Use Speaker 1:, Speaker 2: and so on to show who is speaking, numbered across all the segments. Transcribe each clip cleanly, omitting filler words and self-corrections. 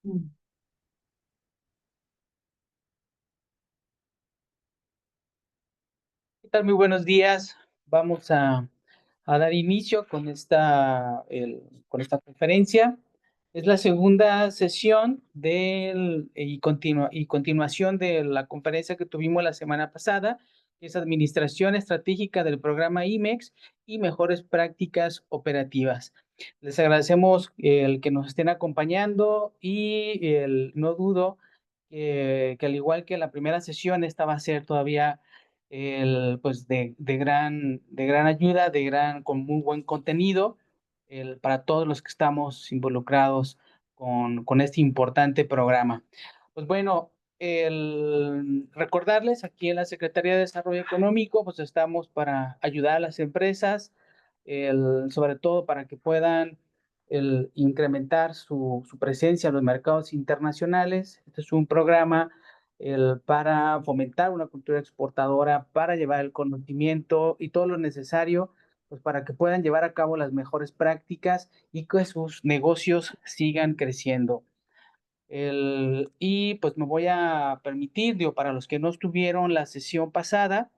Speaker 1: Mm. ¿Qué tal? Muy buenos días. Vamos a dar inicio con con esta conferencia. Es la segunda sesión y continuación de la conferencia que tuvimos la semana pasada, que es Administración Estratégica del programa IMEX y Mejores Prácticas Operativas. Les agradecemos el que nos estén acompañando y no dudo que al igual que la primera sesión, esta va a ser todavía pues de gran ayuda, con muy buen contenido para todos los que estamos involucrados con este importante programa. Pues bueno, recordarles aquí en la Secretaría de Desarrollo Económico, pues estamos para ayudar a las empresas, sobre todo para que puedan incrementar su presencia en los mercados internacionales. Este es un programa para fomentar una cultura exportadora, para llevar el conocimiento y todo lo necesario, pues para que puedan llevar a cabo las mejores prácticas y que sus negocios sigan creciendo. Y pues me voy a permitir, digo, para los que no estuvieron la sesión pasada,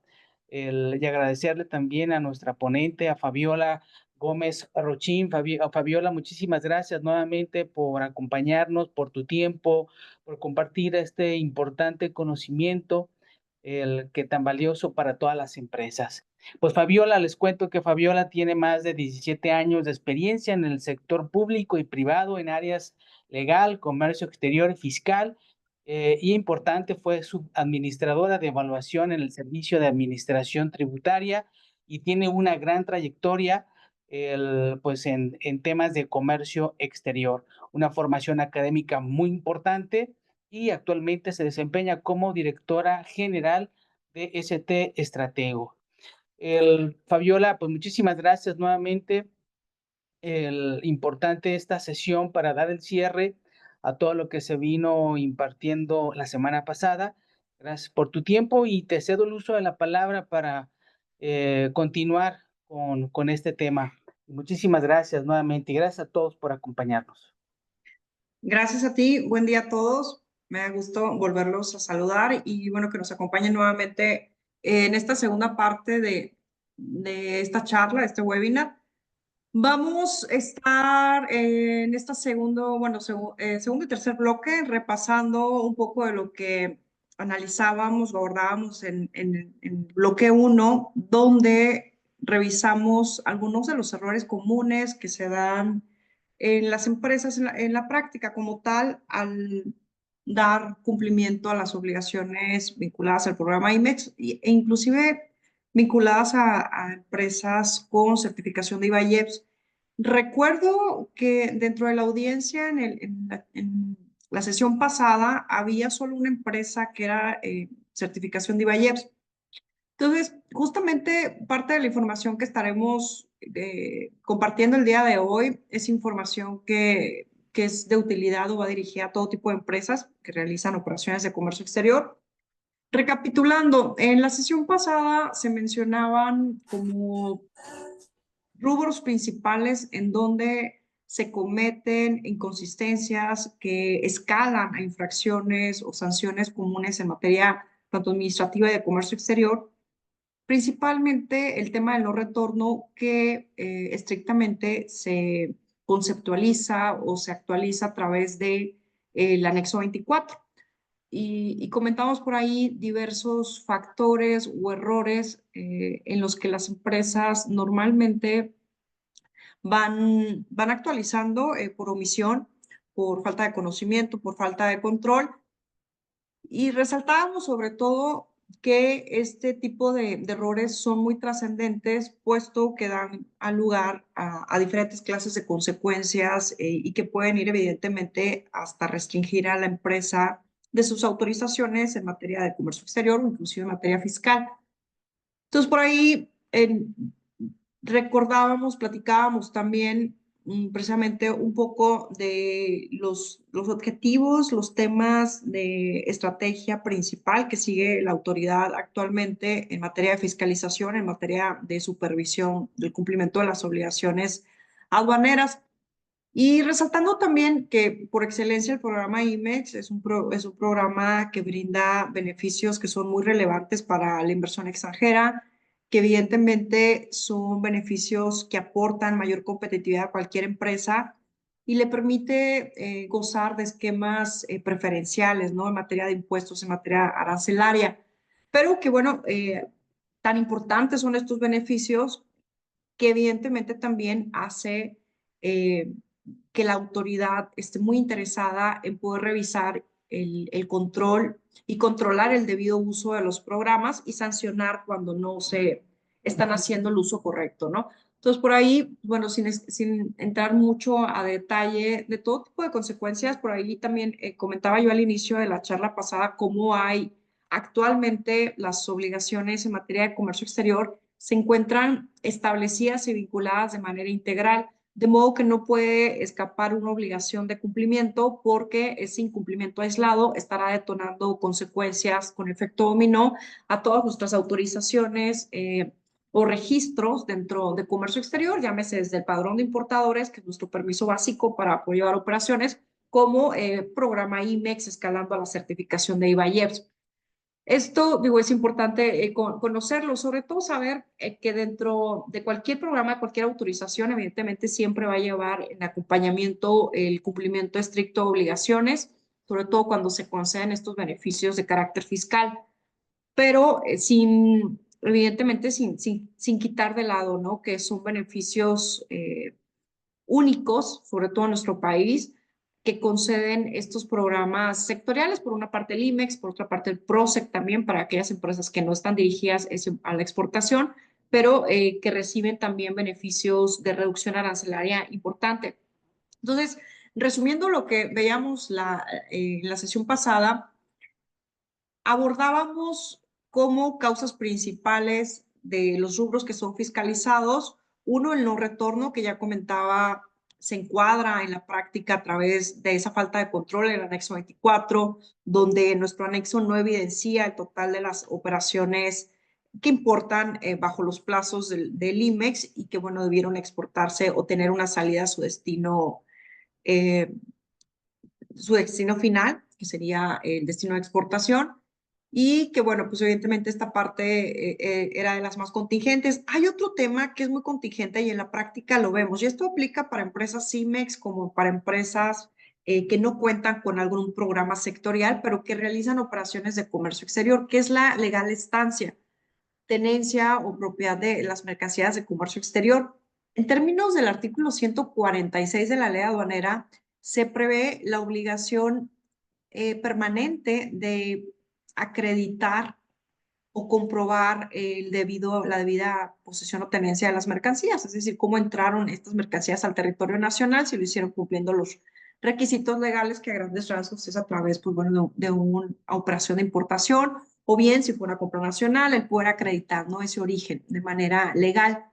Speaker 1: y agradecerle también a nuestra ponente, a Fabiola Gómez Rochín. Fabiola, muchísimas gracias nuevamente por acompañarnos, por tu tiempo, por compartir este importante conocimiento, el que tan valioso para todas las empresas. Pues Fabiola, les cuento que Fabiola tiene más de 17 años de experiencia en el sector público y privado en áreas legal, comercio exterior y fiscal. Y importante, fue subadministradora de evaluación en el Servicio de Administración Tributaria y tiene una gran trayectoria pues en temas de comercio exterior, una formación académica muy importante y actualmente se desempeña como directora general de ST Estratego. Fabiola, pues muchísimas gracias nuevamente. Importante esta sesión para dar el cierre a todo lo que se vino impartiendo la semana pasada. Gracias por tu tiempo y te cedo el uso de la palabra para continuar con este tema. Muchísimas gracias nuevamente y gracias a todos por acompañarnos.
Speaker 2: Gracias a ti, buen día a todos. Me da gusto volverlos a saludar y bueno, que nos acompañen nuevamente en esta segunda parte de esta charla, de este webinar. Vamos a estar en este segundo y tercer bloque repasando un poco de lo que analizábamos o abordábamos en bloque 1, donde revisamos algunos de los errores comunes que se dan en las empresas en la práctica como tal al dar cumplimiento a las obligaciones vinculadas al programa IMEX e inclusive vinculadas a empresas con certificación de IVAIEPS. Recuerdo que dentro de la audiencia en la sesión pasada había solo una empresa que era certificación de IVAIEPS. Entonces, justamente parte de la información que estaremos compartiendo el día de hoy es información que es de utilidad o va dirigida a todo tipo de empresas que realizan operaciones de comercio exterior. Recapitulando, en la sesión pasada se mencionaban como rubros principales en donde se cometen inconsistencias que escalan a infracciones o sanciones comunes en materia tanto administrativa y de comercio exterior, principalmente el tema del no retorno que estrictamente se conceptualiza o se actualiza a través de el anexo 24 y comentamos por ahí diversos factores o errores en los que las empresas normalmente van actualizando por omisión, por falta de conocimiento, por falta de control. Y resaltábamos sobre todo que este tipo de errores son muy trascendentes, puesto que dan lugar a diferentes clases de consecuencias y que pueden ir evidentemente hasta restringir a la empresa de sus autorizaciones en materia de comercio exterior o inclusive en materia fiscal. Entonces, por ahí recordábamos, platicábamos también precisamente un poco de los objetivos, los temas de estrategia principal que sigue la autoridad actualmente en materia de fiscalización, en materia de supervisión del cumplimiento de las obligaciones aduaneras. Y resaltando también que por excelencia el programa IMEX es un programa que brinda beneficios que son muy relevantes para la inversión extranjera, que evidentemente son beneficios que aportan mayor competitividad a cualquier empresa y le permite gozar de esquemas preferenciales, ¿no? En materia de impuestos, en materia arancelaria. Pero que bueno, tan importantes son estos beneficios que evidentemente también hace eh, que la autoridad esté muy interesada en poder revisar el control y controlar el debido uso de los programas y sancionar cuando no se están haciendo el uso correcto, ¿no? Entonces, por ahí, bueno, sin entrar mucho a detalle de todo tipo de consecuencias, por ahí también comentaba yo al inicio de la charla pasada cómo hay actualmente las obligaciones en materia de comercio exterior se encuentran establecidas y vinculadas de manera integral, de modo que no puede escapar una obligación de cumplimiento porque ese incumplimiento aislado estará detonando consecuencias con efecto dominó a todas nuestras autorizaciones o registros dentro de comercio exterior, llámese desde el padrón de importadores, que es nuestro permiso básico para poder llevar operaciones, como programa IMEX escalando a la certificación de IVA-IEPS. Esto, digo, es importante conocerlo, sobre todo saber que dentro de cualquier programa, cualquier autorización, evidentemente siempre va a llevar en acompañamiento el cumplimiento estricto de obligaciones, sobre todo cuando se conceden estos beneficios de carácter fiscal, pero evidentemente sin quitar de lado, ¿no? Que son beneficios únicos, sobre todo en nuestro país, que conceden estos programas sectoriales, por una parte el IMEX, por otra parte el PROSEC también para aquellas empresas que no están dirigidas a la exportación, pero que reciben también beneficios de reducción arancelaria importante. Entonces, resumiendo lo que veíamos la sesión pasada, abordábamos como causas principales de los rubros que son fiscalizados. Uno, el no retorno, que ya comentaba, se encuadra en la práctica a través de esa falta de control, el anexo 24, donde nuestro anexo no evidencia el total de las operaciones que importan bajo los plazos del IMEX y que, bueno, debieron exportarse o tener una salida a eh, su destino final, que sería el destino de exportación, y que bueno, pues evidentemente esta parte era de las más contingentes. Hay otro tema que es muy contingente y en la práctica lo vemos, y esto aplica para empresas CIMEX como para empresas que no cuentan con algún programa sectorial, pero que realizan operaciones de comercio exterior, que es la legal estancia, tenencia o propiedad de las mercancías de comercio exterior. En términos del artículo 146 de la ley aduanera, se prevé la obligación permanente de acreditar o comprobar la debida posesión o tenencia de las mercancías, es decir, cómo entraron estas mercancías al territorio nacional, si lo hicieron cumpliendo los requisitos legales que a grandes rasgos es a través pues, bueno, de una operación de importación, o bien si fue una compra nacional, el poder acreditar, ¿no? Ese origen de manera legal.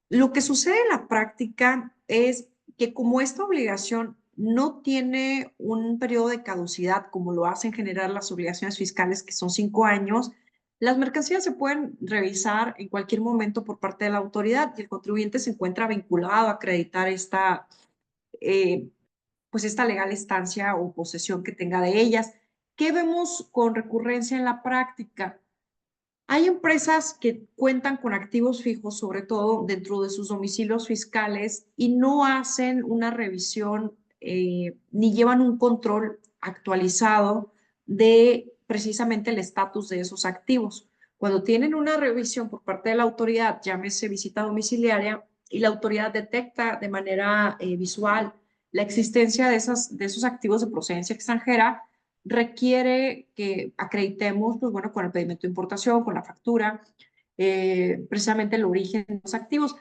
Speaker 2: Lo que sucede en la práctica es que como esta obligación no tiene un periodo de caducidad como lo hacen generar las obligaciones fiscales, que son 5 años, las mercancías se pueden revisar en cualquier momento por parte de la autoridad y el contribuyente se encuentra vinculado a acreditar eh, pues esta legal estancia o posesión que tenga de ellas. ¿Qué vemos con recurrencia en la práctica? Hay empresas que cuentan con activos fijos, sobre todo dentro de sus domicilios fiscales, y no hacen una revisión ni llevan un control actualizado de precisamente el estatus de esos activos. Cuando tienen una revisión por parte de la autoridad, llámese visita domiciliaria, y la autoridad detecta de manera visual la existencia de esos activos de procedencia extranjera, requiere que acreditemos, pues bueno, con el pedimento de importación, con la factura, precisamente el origen de los activos.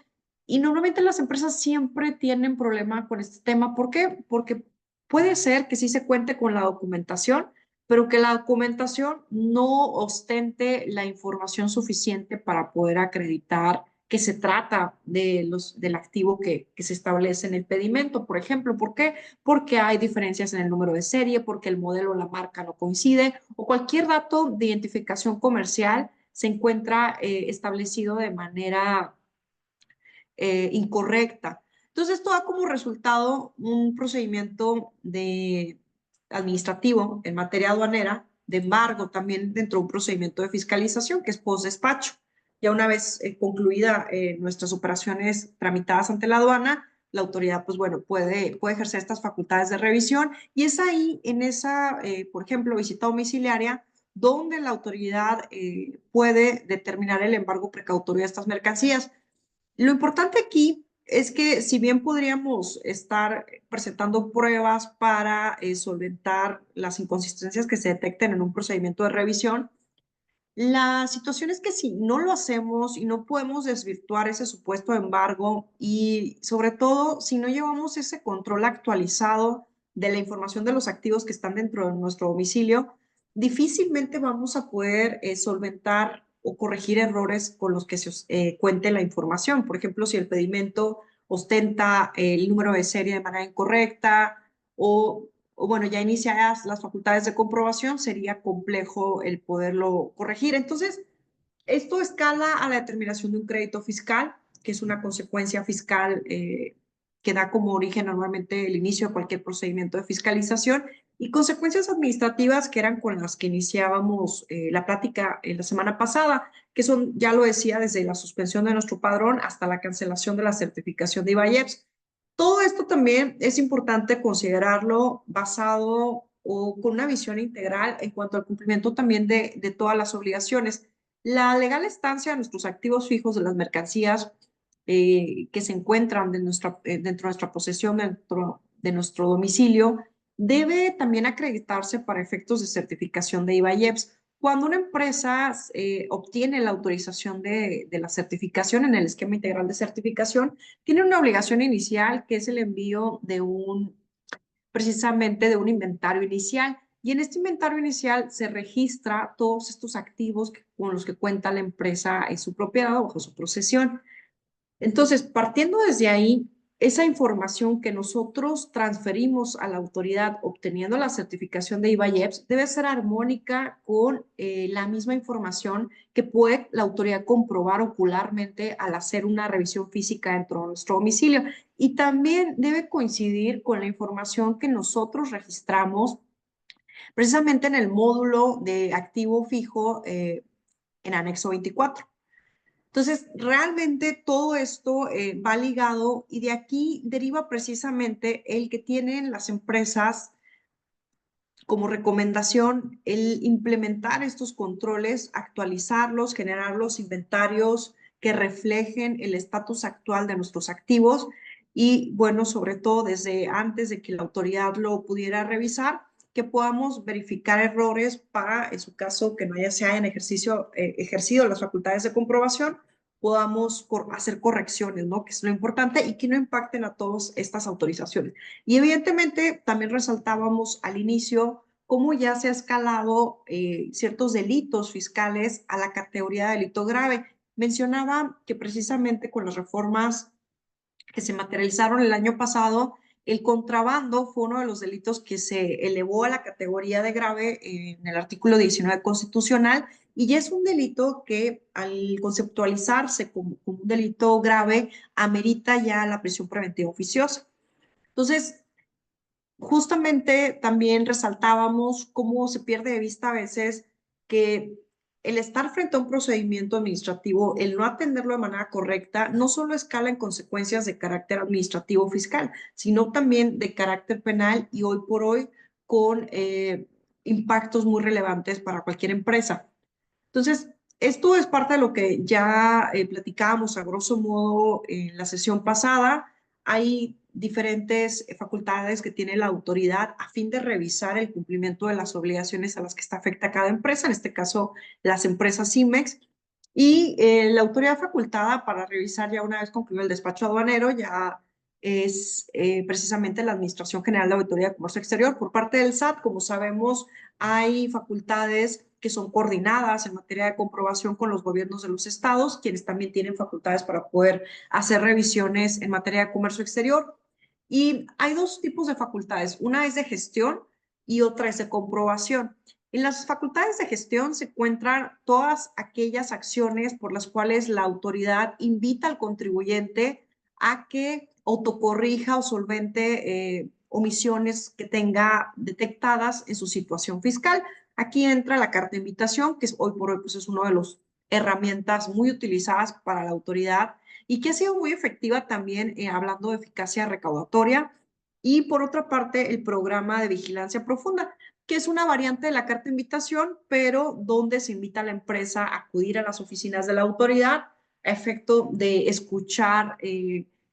Speaker 2: Y normalmente las empresas siempre tienen problema con este tema. ¿Por qué? Porque puede ser que sí se cuente con la documentación, pero que la documentación no ostente la información suficiente para poder acreditar que se trata del activo que se establece en el pedimento, por ejemplo. ¿Por qué? Porque hay diferencias en el número de serie, porque el modelo o la marca no coincide, o cualquier dato de identificación comercial se encuentra establecido de manera incorrecta. Entonces, esto da como resultado un procedimiento administrativo en materia aduanera, de embargo, también dentro de un procedimiento de fiscalización, que es post-despacho. Ya una vez concluida nuestras operaciones tramitadas ante la aduana, la autoridad, pues bueno, puede ejercer estas facultades de revisión y es ahí, en esa, por ejemplo, visita domiciliaria, donde la autoridad puede determinar el embargo precautorio de estas mercancías. Lo importante aquí es que si bien podríamos estar presentando pruebas para solventar las inconsistencias que se detecten en un procedimiento de revisión, la situación es que si no lo hacemos y no podemos desvirtuar ese supuesto embargo y sobre todo si no llevamos ese control actualizado de la información de los activos que están dentro de nuestro domicilio, difícilmente vamos a poder solventar o corregir errores con los que se cuente la información. Por ejemplo, si el pedimento ostenta el número de serie de manera incorrecta o bueno, ya iniciadas las facultades de comprobación, sería complejo el poderlo corregir. Entonces, esto escala a la determinación de un crédito fiscal, que es una consecuencia fiscal que da como origen normalmente el inicio de cualquier procedimiento de fiscalización, y consecuencias administrativas que eran con las que iniciábamos la plática la semana pasada, que son, ya lo decía, desde la suspensión de nuestro padrón hasta la cancelación de la certificación de IVAEPS. Todo esto también es importante considerarlo basado o con una visión integral en cuanto al cumplimiento también de todas las obligaciones. La legal estancia de nuestros activos fijos de las mercancías que se encuentran dentro de nuestra posesión, dentro de nuestro domicilio, debe también acreditarse para efectos de certificación de IVA-IEPS. Cuando una empresa obtiene la autorización de la certificación en el esquema integral de certificación, tiene una obligación inicial que es el envío precisamente de un inventario inicial. Y en este inventario inicial se registra todos estos activos con los que cuenta la empresa en su propiedad o bajo su posesión. Entonces, partiendo desde ahí, esa información que nosotros transferimos a la autoridad obteniendo la certificación de IVA-IEPS debe ser armónica con la misma información que puede la autoridad comprobar ocularmente al hacer una revisión física dentro de nuestro domicilio. Y también debe coincidir con la información que nosotros registramos precisamente en el módulo de activo fijo en anexo 24. Entonces, realmente todo esto va ligado y de aquí deriva precisamente el que tienen las empresas como recomendación el implementar estos controles, actualizarlos, generar los inventarios que reflejen el estatus actual de nuestros activos y, bueno, sobre todo desde antes de que la autoridad lo pudiera revisar, que podamos verificar errores para, en su caso, que no ya se hayan ejercido las facultades de comprobación, podamos hacer correcciones, ¿no? Que es lo importante y que no impacten a todas estas autorizaciones. Y evidentemente también resaltábamos al inicio cómo ya se ha escalado ciertos delitos fiscales a la categoría de delito grave. Mencionaba que precisamente con las reformas que se materializaron el año pasado, el contrabando fue uno de los delitos que se elevó a la categoría de grave en el artículo 19 constitucional y ya es un delito que al conceptualizarse como un delito grave amerita ya la prisión preventiva oficiosa. Entonces, justamente también resaltábamos cómo se pierde de vista a veces que el estar frente a un procedimiento administrativo, el no atenderlo de manera correcta, no solo escala en consecuencias de carácter administrativo fiscal, sino también de carácter penal y hoy por hoy con impactos muy relevantes para cualquier empresa. Entonces, esto es parte de lo que ya platicábamos a grosso modo en la sesión pasada. Hay diferentes facultades que tiene la autoridad a fin de revisar el cumplimiento de las obligaciones a las que está afecta cada empresa, en este caso las empresas CIMEX, y la autoridad facultada para revisar ya una vez concluido el despacho aduanero ya es precisamente la Administración General de Auditoría de Comercio Exterior. Por parte del SAT, como sabemos, hay facultades que son coordinadas en materia de comprobación con los gobiernos de los estados, quienes también tienen facultades para poder hacer revisiones en materia de comercio exterior. Y hay dos tipos de facultades, una es de gestión y otra es de comprobación. En las facultades de gestión se encuentran todas aquellas acciones por las cuales la autoridad invita al contribuyente a que autocorrija o solvente omisiones que tenga detectadas en su situación fiscal. Aquí entra la carta de invitación, que hoy por hoy pues, es una de las herramientas muy utilizadas para la autoridad y que ha sido muy efectiva también hablando de eficacia recaudatoria. Y por otra parte, el programa de vigilancia profunda, que es una variante de la carta de invitación, pero donde se invita a la empresa a acudir a las oficinas de la autoridad a efecto de escuchar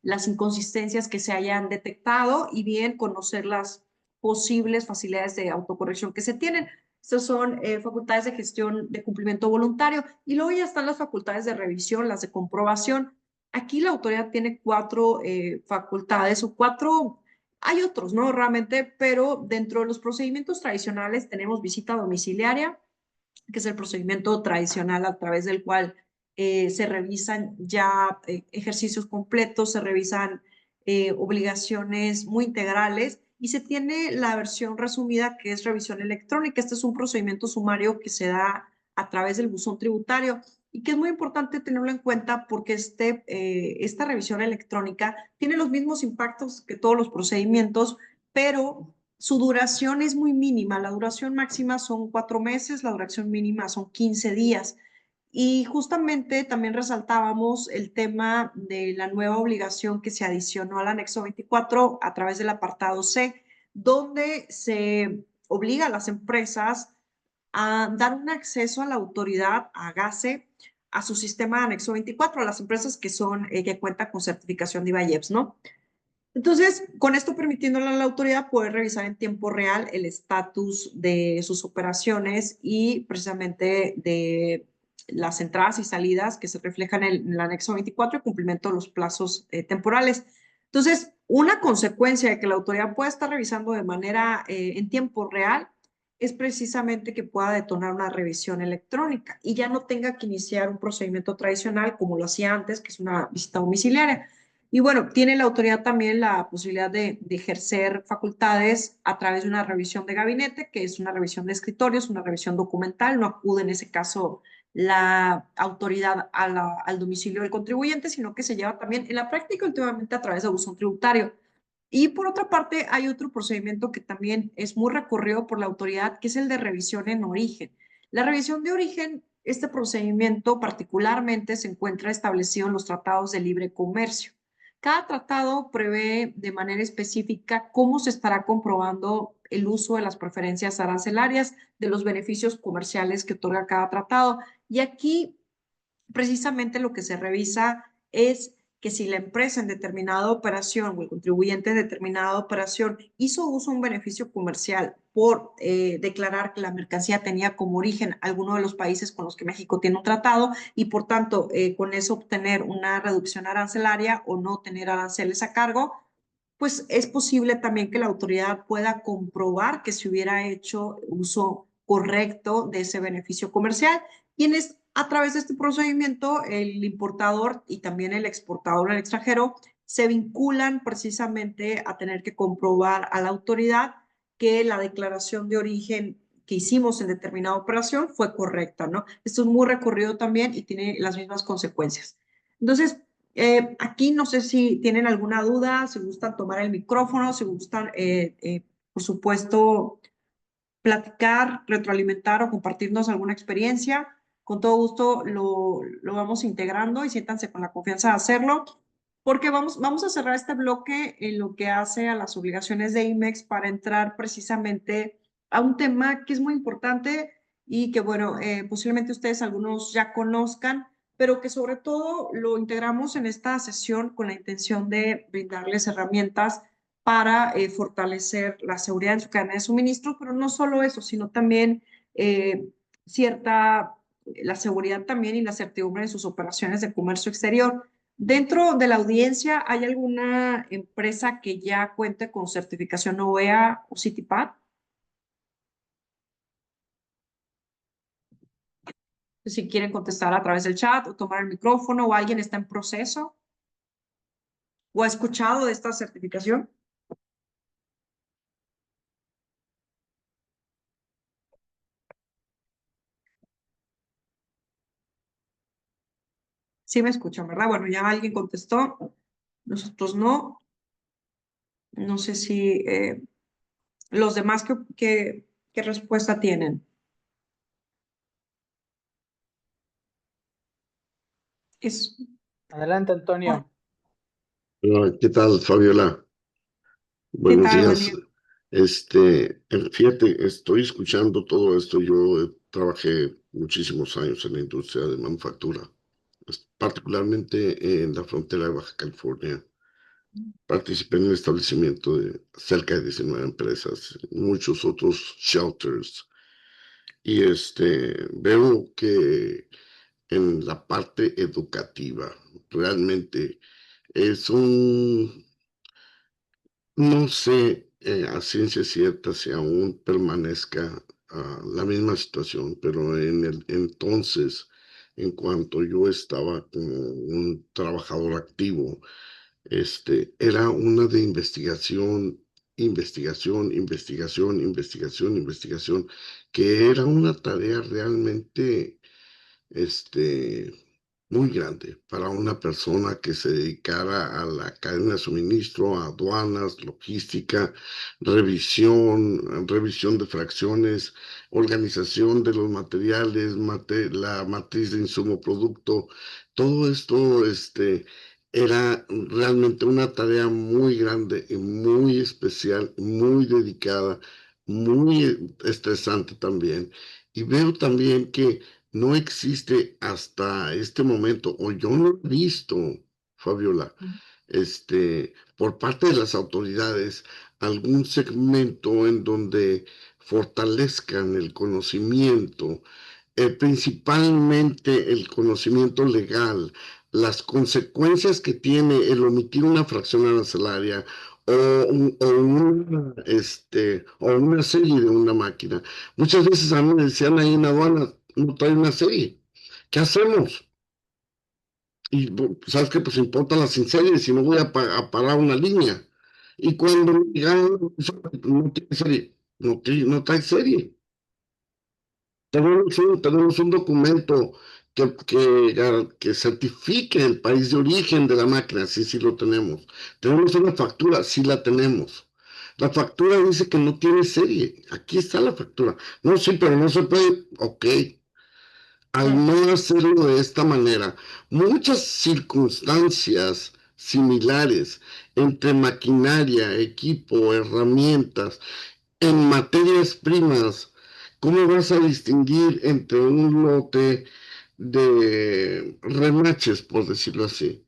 Speaker 2: las inconsistencias que se hayan detectado y bien conocer las posibles facilidades de autocorrección que se tienen. Estas son facultades de gestión de cumplimiento voluntario y luego ya están las facultades de revisión, las de comprobación. Aquí la autoridad tiene cuatro facultades o cuatro, hay otros, ¿no? Realmente, pero dentro de los procedimientos tradicionales tenemos visita domiciliaria, que es el procedimiento tradicional a través del cual se revisan ya ejercicios completos, se revisan obligaciones muy integrales y se tiene la versión resumida que es revisión electrónica. Este es un procedimiento sumario que se da a través del buzón tributario y que es muy importante tenerlo en cuenta porque esta revisión electrónica tiene los mismos impactos que todos los procedimientos, pero su duración es muy mínima. La duración máxima son 4 meses, la duración mínima son 15 días. Y justamente también resaltábamos el tema de la nueva obligación que se adicionó al anexo 24 a través del apartado C, donde se obliga a las empresas a dar un acceso a la autoridad, a GASE, a su sistema de anexo 24, a las empresas que cuentan con certificación de IVAIEPS, ¿no? Entonces, con esto permitiéndole a la autoridad poder revisar en tiempo real el estatus de sus operaciones y precisamente de las entradas y salidas que se reflejan en el anexo 24 y cumplimiento de los plazos temporales. Entonces, una consecuencia de que la autoridad pueda estar revisando de manera en tiempo real es precisamente que pueda detonar una revisión electrónica y ya no tenga que iniciar un procedimiento tradicional como lo hacía antes, que es una visita domiciliaria. Y bueno, tiene la autoridad también la posibilidad de ejercer facultades a través de una revisión de gabinete, que es una revisión de escritorios, una revisión documental. No acude en ese caso la autoridad al domicilio del contribuyente, sino que se lleva también en la práctica últimamente a través de buzón tributario. Y por otra parte, hay otro procedimiento que también es muy recurrido por la autoridad, que es el de revisión en origen. La revisión de origen, este procedimiento particularmente se encuentra establecido en los tratados de libre comercio. Cada tratado prevé de manera específica cómo se estará comprobando el uso de las preferencias arancelarias, de los beneficios comerciales que otorga cada tratado. Y aquí precisamente lo que se revisa es que si la empresa en determinada operación o el contribuyente en determinada operación hizo uso de un beneficio comercial por declarar que la mercancía tenía como origen alguno de los países con los que México tiene un tratado y por tanto con eso obtener una reducción arancelaria o no tener aranceles a cargo, pues es posible también que la autoridad pueda comprobar que se hubiera hecho uso correcto de ese beneficio comercial. Y a través de este procedimiento, el importador y también el exportador al extranjero se vinculan precisamente a tener que comprobar a la autoridad que la declaración de origen que hicimos en determinada operación fue correcta, ¿no? Esto es muy recurrido también y tiene las mismas consecuencias. Entonces, aquí no sé si tienen alguna duda, si gustan tomar el micrófono, si gustan, por supuesto, platicar, retroalimentar o compartirnos alguna experiencia. Con todo gusto lo vamos integrando y siéntanse con la confianza de hacerlo, porque vamos a cerrar este bloque en lo que hace a las obligaciones de IMEX para entrar precisamente a un tema que es muy importante y que, bueno, posiblemente ustedes algunos ya conozcan, pero que sobre todo lo integramos en esta sesión con la intención de brindarles herramientas para fortalecer la seguridad en su cadena de suministro, pero no solo eso, sino también eh, cierta, la seguridad también y la certidumbre en sus operaciones de comercio exterior. Dentro de la audiencia, ¿hay alguna empresa que ya cuente con certificación OEA o CITIPAD? Si quieren contestar a través del chat o tomar el micrófono o alguien está en proceso o ha escuchado de esta certificación. Sí me escuchan, ¿verdad? Bueno, ya alguien contestó. Nosotros no. No sé si los demás qué respuesta tienen. Es,
Speaker 1: Adelante,
Speaker 2: oh,
Speaker 1: Antonio.
Speaker 3: ¿Qué tal, Fabiola?
Speaker 2: ¿qué
Speaker 3: Buenos
Speaker 2: tal? Buen
Speaker 3: días.
Speaker 2: día.
Speaker 3: Fíjate, estoy escuchando todo esto. Yo trabajé muchísimos años en la industria de manufactura, particularmente en la frontera de Baja California. Participé en el establecimiento de cerca de 19 empresas, muchos otros shelters. Y veo que en la parte educativa realmente es un. No sé a ciencia cierta si aún permanezca la misma situación, pero en el entonces, en cuanto yo estaba como un trabajador activo, era una de investigación, investigación, investigación, investigación, investigación, que era una tarea realmente este, muy grande para una persona que se dedicara a la cadena de suministro, a aduanas, logística, revisión de fracciones, organización de los materiales, la matriz de insumo producto. Todo esto, era realmente una tarea muy grande y muy especial, muy dedicada, muy estresante también. Y veo también que no existe hasta este momento, o yo no he visto, Fabiola, por parte de las autoridades, algún segmento en donde fortalezcan el conocimiento, principalmente el conocimiento legal, las consecuencias que tiene el omitir una fracción arancelaria o una serie de una máquina. Muchas veces a mí me decían ahí en aduana, no trae una serie. ¿Qué hacemos? Y sabes que pues importa las sin series si no voy a parar una línea. Y cuando me llegaron, no tiene serie, no trae serie. Tenemos un documento que certifique el país de origen de la máquina, sí, sí lo tenemos. Tenemos una factura, sí la tenemos. La factura dice que no tiene serie. Aquí está la factura. No, sí, pero no se puede. Ok. Al no hacerlo de esta manera, muchas circunstancias similares entre maquinaria, equipo, herramientas, en materias primas, ¿cómo vas a distinguir entre un lote de remaches, por decirlo así?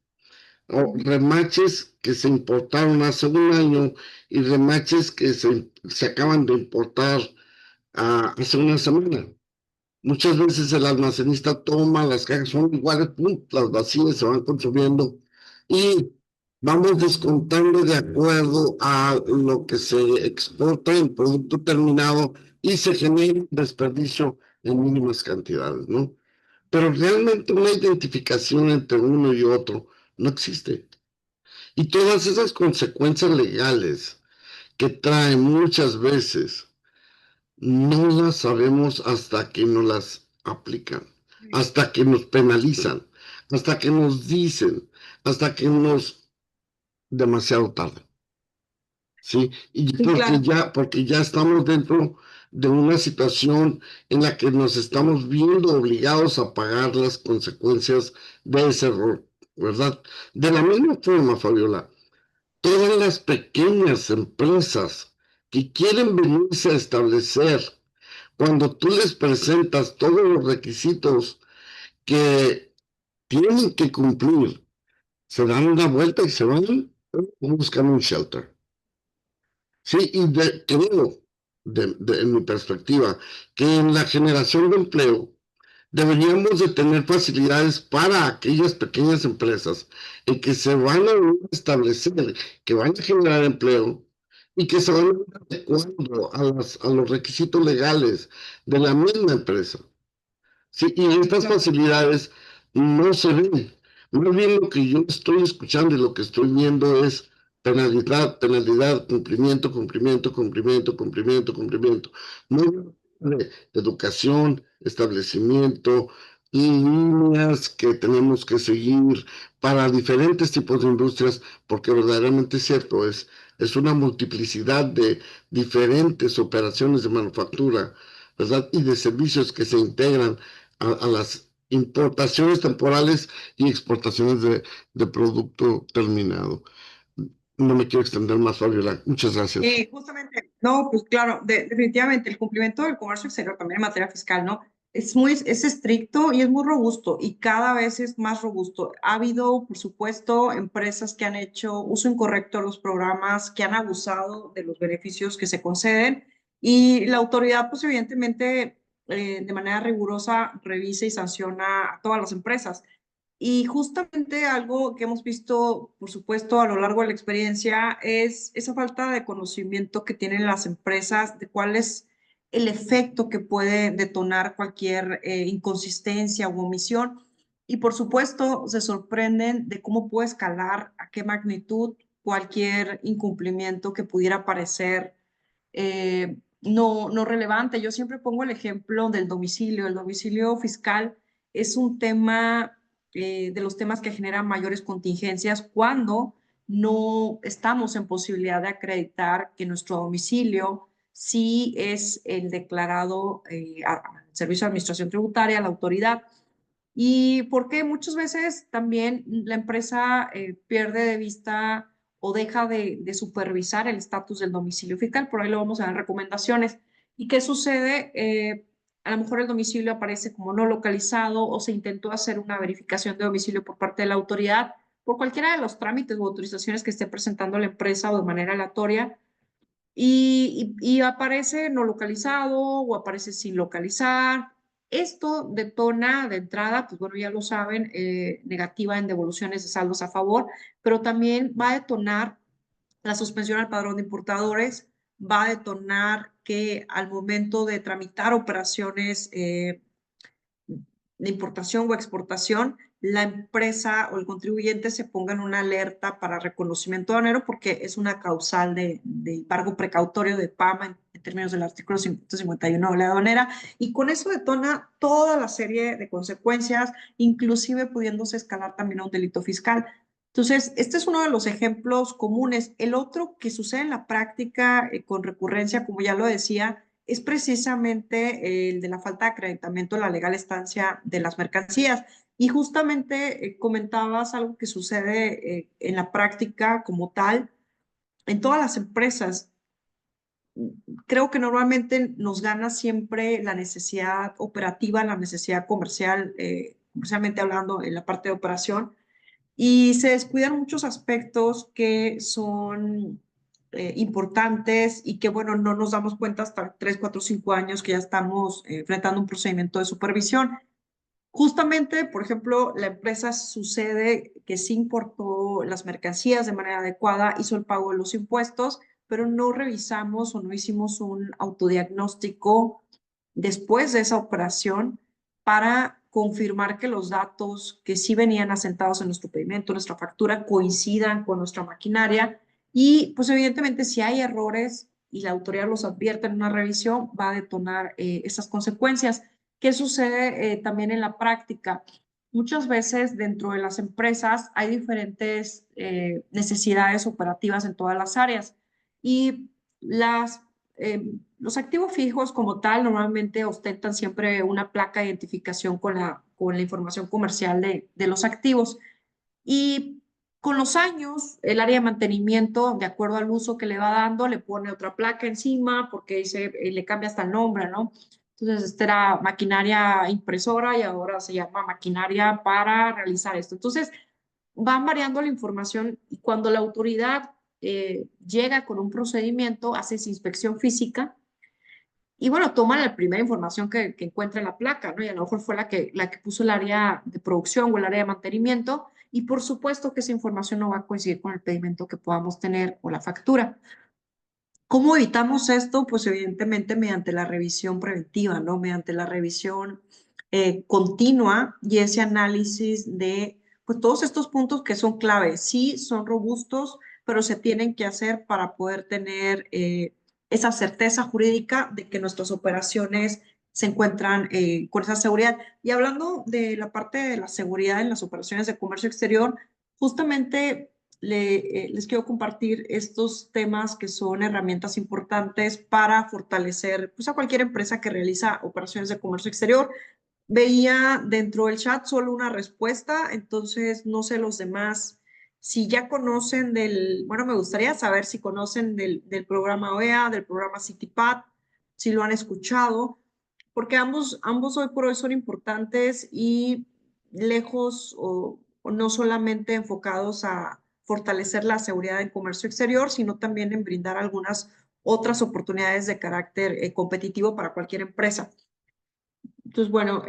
Speaker 3: O remaches que se importaron hace un año y remaches que se acaban de importar hace una semana. Muchas veces el almacenista toma, las cajas son iguales, pum, las vacías se van consumiendo y vamos descontando de acuerdo a lo que se exporta en producto terminado y se genera un desperdicio en mínimas cantidades, ¿no? Pero realmente una identificación entre uno y otro no existe. Y todas esas consecuencias legales que trae muchas veces no las sabemos hasta que nos las aplican, hasta que nos penalizan, hasta que nos dicen, hasta que nos demasiado tarde, ¿sí? Y
Speaker 2: Sí, claro.
Speaker 3: porque ya estamos dentro de una situación en la que nos estamos viendo obligados a pagar las consecuencias de ese error, ¿verdad? De la misma forma, Fabiola, todas las pequeñas empresas que quieren venirse a establecer cuando tú les presentas todos los requisitos que tienen que cumplir, se dan una vuelta y se van buscan un shelter. Sí, y creo, en mi perspectiva, que en la generación de empleo deberíamos de tener facilidades para aquellas pequeñas empresas en que se van a establecer, que van a generar empleo y que se van a ir adecuando a los requisitos legales de la misma empresa. Sí, y estas
Speaker 2: Claro.
Speaker 3: facilidades no se ven. Más bien lo que yo estoy escuchando y lo que estoy viendo es penalidad, penalidad, cumplimiento, cumplimiento, cumplimiento, cumplimiento, cumplimiento. Muy de educación, establecimiento, líneas que tenemos que seguir para diferentes tipos de industrias, porque verdaderamente es cierto, es una multiplicidad de diferentes operaciones de manufactura, ¿verdad? Y de servicios que se integran a las importaciones temporales y exportaciones de producto terminado. No me quiero extender más, Fabiola. Muchas gracias.
Speaker 2: Justamente, no, pues claro, definitivamente el cumplimiento del comercio exterior también en materia fiscal, ¿no? Es estricto y es muy robusto y cada vez es más robusto. Ha habido, por supuesto, empresas que han hecho uso incorrecto de los programas, que han abusado de los beneficios que se conceden y la autoridad, pues evidentemente, de manera rigurosa revisa y sanciona a todas las empresas. Y justamente algo que hemos visto, por supuesto, a lo largo de la experiencia es esa falta de conocimiento que tienen las empresas de cuál es el efecto que puede detonar cualquier inconsistencia u omisión. Y por supuesto, se sorprenden de cómo puede escalar, a qué magnitud cualquier incumplimiento que pudiera parecer no relevante. Yo siempre pongo el ejemplo del domicilio. El domicilio fiscal es un tema de los temas que generan mayores contingencias cuando no estamos en posibilidad de acreditar que nuestro domicilio sí es el declarado al Servicio de Administración Tributaria, a la autoridad. Y porque muchas veces también la empresa pierde de vista o deja de supervisar el estatus del domicilio fiscal, por ahí lo vamos a dar recomendaciones. ¿Y qué sucede? A lo mejor el domicilio aparece como no localizado o se intentó hacer una verificación de domicilio por parte de la autoridad por cualquiera de los trámites o autorizaciones que esté presentando la empresa o de manera aleatoria y aparece no localizado o aparece sin localizar. Esto detona de entrada, pues bueno, ya lo saben, negativa en devoluciones de saldos a favor, pero también va a detonar la suspensión al padrón de importadores, va a detonar que al momento de tramitar operaciones de importación o exportación, la empresa o el contribuyente se pongan una alerta para reconocimiento aduanero porque es una causal de embargo precautorio de PAMA en términos del artículo 151 de la aduanera y con eso detona toda la serie de consecuencias, inclusive pudiéndose escalar también a un delito fiscal. Entonces, este es uno de los ejemplos comunes. El otro que sucede en la práctica con recurrencia, como ya lo decía, es precisamente el de la falta de acreditamiento de la legal estancia de las mercancías. Y justamente comentabas algo que sucede en la práctica como tal, en todas las empresas. Creo que normalmente nos gana siempre la necesidad operativa, la necesidad comercial, comercialmente hablando, en la parte de operación, y se descuidan muchos aspectos que son importantes y que, bueno, no nos damos cuenta hasta 3, 4, 5 años que ya estamos enfrentando un procedimiento de supervisión. Justamente, por ejemplo, la empresa sucede que sí importó las mercancías de manera adecuada, hizo el pago de los impuestos, pero no revisamos o no hicimos un autodiagnóstico después de esa operación para confirmar que los datos que sí venían asentados en nuestro pedimento, nuestra factura, coincidan con nuestra maquinaria. Y pues evidentemente si hay errores y la autoridad los advierte en una revisión, va a detonar esas consecuencias. ¿Qué sucede también en la práctica? Muchas veces dentro de las empresas hay diferentes necesidades operativas en todas las áreas y los activos fijos como tal normalmente ostentan siempre una placa de identificación con la información comercial de los activos. Y con los años, el área de mantenimiento, de acuerdo al uso que le va dando, le pone otra placa encima porque le cambia hasta el nombre, ¿no? Entonces, esta era maquinaria impresora y ahora se llama maquinaria para realizar esto. Entonces, van variando la información y cuando la autoridad llega con un procedimiento, hace esa inspección física y bueno, toma la primera información que encuentra en la placa, ¿no? Y a lo mejor fue la que puso el área de producción o el área de mantenimiento y por supuesto que esa información no va a coincidir con el pedimento que podamos tener o la factura. ¿Cómo evitamos esto? Pues evidentemente mediante la revisión preventiva, ¿no? Mediante la revisión continua y ese análisis de pues, todos estos puntos que son claves. Sí, son robustos, pero se tienen que hacer para poder tener esa certeza jurídica de que nuestras operaciones se encuentran con esa seguridad. Y hablando de la parte de la seguridad en las operaciones de comercio exterior, justamente les quiero compartir estos temas que son herramientas importantes para fortalecer pues, a cualquier empresa que realiza operaciones de comercio exterior. Veía dentro del chat solo una respuesta, entonces no sé los demás si ya conocen bueno, me gustaría saber si conocen del programa OEA, del programa CityPad, si lo han escuchado, porque ambos hoy por hoy son importantes y lejos o no solamente enfocados a fortalecer la seguridad en comercio exterior, sino también en brindar algunas otras oportunidades de carácter competitivo para cualquier empresa. Entonces, bueno,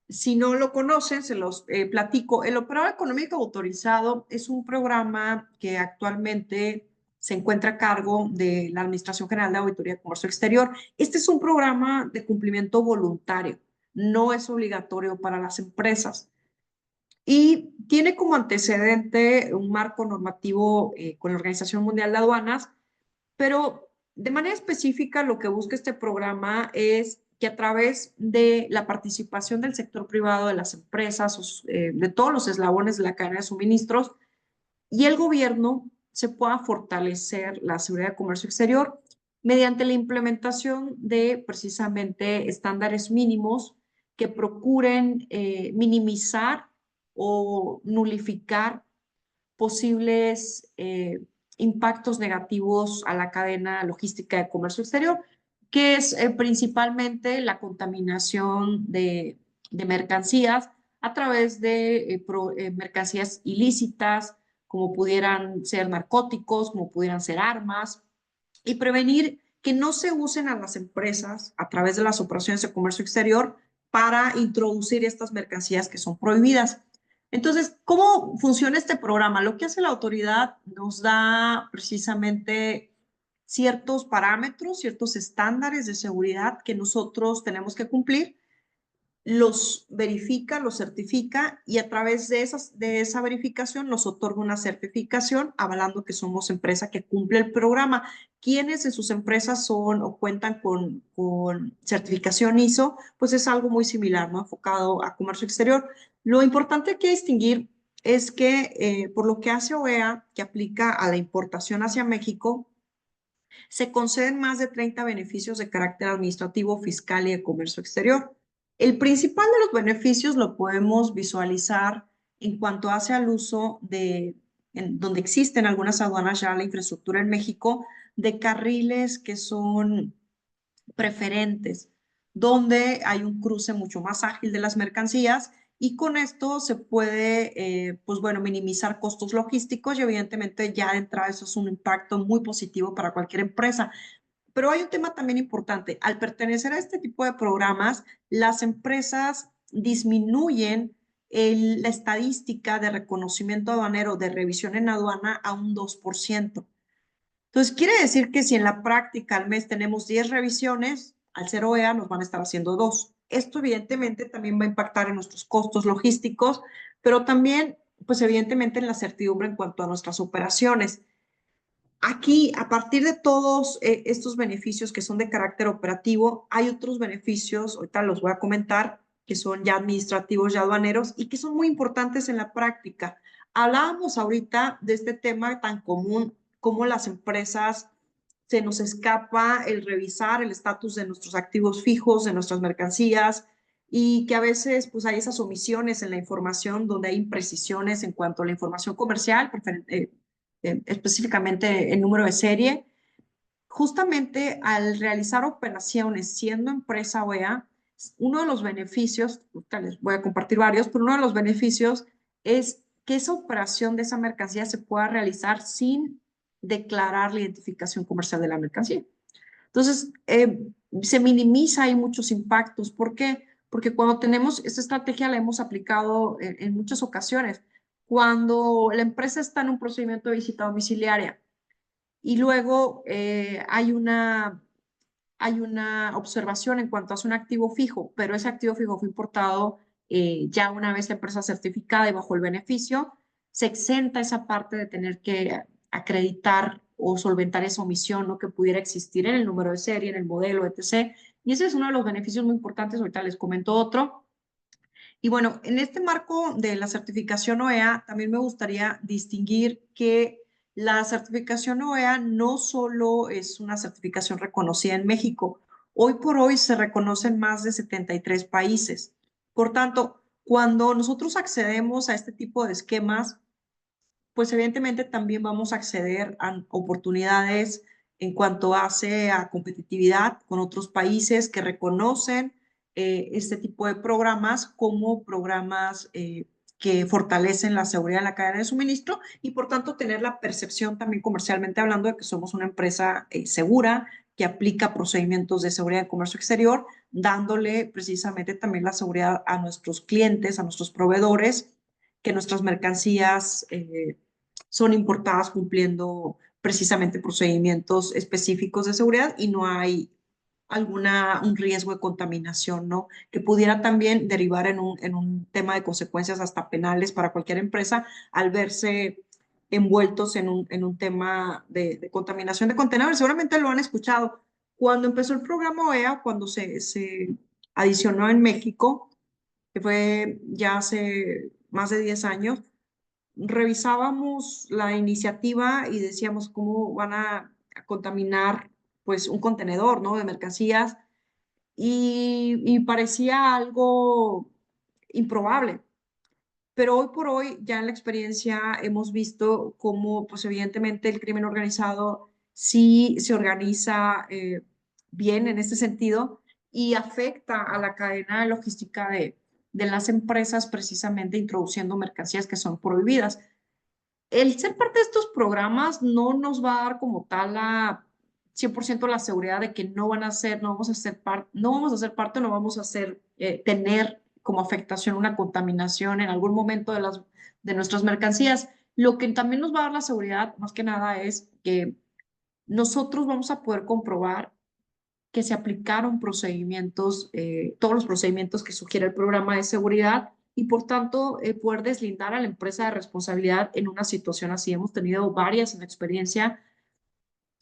Speaker 2: si no lo conocen, se los platico. El operador económico autorizado es un programa que actualmente se encuentra a cargo de la Administración General de Auditoría de Comercio Exterior. Este es un programa de cumplimiento voluntario, no es obligatorio para las empresas y tiene como antecedente un marco normativo con la Organización Mundial de Aduanas, pero de manera específica lo que busca este programa es que a través de la participación del sector privado, de las empresas, de todos los eslabones de la cadena de suministros y el gobierno se pueda fortalecer la seguridad de comercio exterior mediante la implementación de precisamente estándares mínimos que procuren minimizar o nulificar posibles impactos negativos a la cadena logística de comercio exterior, que es principalmente la contaminación de mercancías a través de mercancías ilícitas, como pudieran ser narcóticos, como pudieran ser armas, y prevenir que no se usen a las empresas a través de las operaciones de comercio exterior para introducir estas mercancías que son prohibidas. Entonces, ¿cómo funciona este programa? Lo que hace la autoridad nos da precisamente ciertos parámetros, ciertos estándares de seguridad que nosotros tenemos que cumplir, los verifica, los certifica y a través de esa verificación nos otorga una certificación avalando que somos empresa que cumple el programa. ¿Quiénes de sus empresas son o cuentan con certificación ISO? Pues es algo muy similar, ¿no? Enfocado a comercio exterior. Lo importante que distinguir es que por lo que hace OEA, que aplica a la importación hacia México, se conceden más de 30 beneficios de carácter administrativo, fiscal y de comercio exterior. El principal de los beneficios lo podemos visualizar en cuanto hace al uso donde existen algunas aduanas ya la infraestructura en México, de carriles que son preferentes, donde hay un cruce mucho más ágil de las mercancías y con esto se puede, pues bueno, minimizar costos logísticos y evidentemente ya de entrada eso es un impacto muy positivo para cualquier empresa. Pero hay un tema también importante. Al pertenecer a este tipo de programas, las empresas disminuyen la estadística de reconocimiento aduanero de revisión en aduana a un 2%. Entonces, quiere decir que si en la práctica al mes tenemos 10 revisiones, al ser OEA nos van a estar haciendo 2. Esto evidentemente también va a impactar en nuestros costos logísticos, pero también, pues evidentemente en la certidumbre en cuanto a nuestras operaciones. Aquí, a partir de todos estos beneficios que son de carácter operativo, hay otros beneficios, ahorita los voy a comentar, que son ya administrativos y aduaneros y que son muy importantes en la práctica. Hablábamos ahorita de este tema tan común como las empresas se nos escapa el revisar el estatus de nuestros activos fijos, de nuestras mercancías y que a veces pues hay esas omisiones en la información donde hay imprecisiones en cuanto a la información comercial, específicamente el número de serie. Justamente al realizar operaciones siendo empresa OEA, uno de los beneficios, les voy a compartir varios, pero uno de los beneficios es que esa operación de esa mercancía se pueda realizar sin declarar la identificación comercial de la mercancía. Entonces, se minimiza ahí muchos impactos. ¿Por qué? Porque cuando tenemos esta estrategia la hemos aplicado en muchas ocasiones. Cuando la empresa está en un procedimiento de visita domiciliaria y luego hay una observación en cuanto a un activo fijo, pero ese activo fijo fue importado ya una vez la empresa certificada y bajo el beneficio, se exenta esa parte de tener que acreditar o solventar esa omisión, ¿no? Que pudiera existir en el número de serie, en el modelo, etc. Y ese es uno de los beneficios muy importantes. Ahorita les comento otro. Y bueno, en este marco de la certificación OEA, también me gustaría distinguir que la certificación OEA no solo es una certificación reconocida en México, hoy por hoy se reconoce en más de 73 países. Por tanto, cuando nosotros accedemos a este tipo de esquemas, pues evidentemente también vamos a acceder a oportunidades en cuanto hace a competitividad con otros países que reconocen este tipo de programas como programas que fortalecen la seguridad de la cadena de suministro y por tanto tener la percepción también comercialmente hablando de que somos una empresa segura que aplica procedimientos de seguridad de comercio exterior, dándole precisamente también la seguridad a nuestros clientes, a nuestros proveedores, que nuestras mercancías son importadas cumpliendo precisamente procedimientos específicos de seguridad y no hay un riesgo de contaminación, ¿no? Que pudiera también derivar en un tema de consecuencias hasta penales para cualquier empresa al verse envueltos en un tema de contaminación de contenedores. Seguramente lo han escuchado. Cuando empezó el programa OEA, cuando se adicionó en México, que fue ya hace más de 10 años, revisábamos la iniciativa y decíamos cómo van a contaminar pues un contenedor, ¿no? De mercancías y parecía algo improbable. Pero hoy por hoy, ya en la experiencia, hemos visto cómo, pues evidentemente, el crimen organizado sí se organiza bien en este sentido y afecta a la cadena logística de las empresas, precisamente introduciendo mercancías que son prohibidas. El ser parte de estos programas no nos va a dar como tal la 100% la seguridad de que no van a ser, no vamos a ser parte, no vamos a ser parte, no vamos a hacer, tener como afectación una contaminación en algún momento de nuestras mercancías. Lo que también nos va a dar la seguridad, más que nada, es que nosotros vamos a poder comprobar que se aplicaron procedimientos, todos los procedimientos que sugiere el programa de seguridad y por tanto poder deslindar a la empresa de responsabilidad en una situación así. Hemos tenido varias en experiencia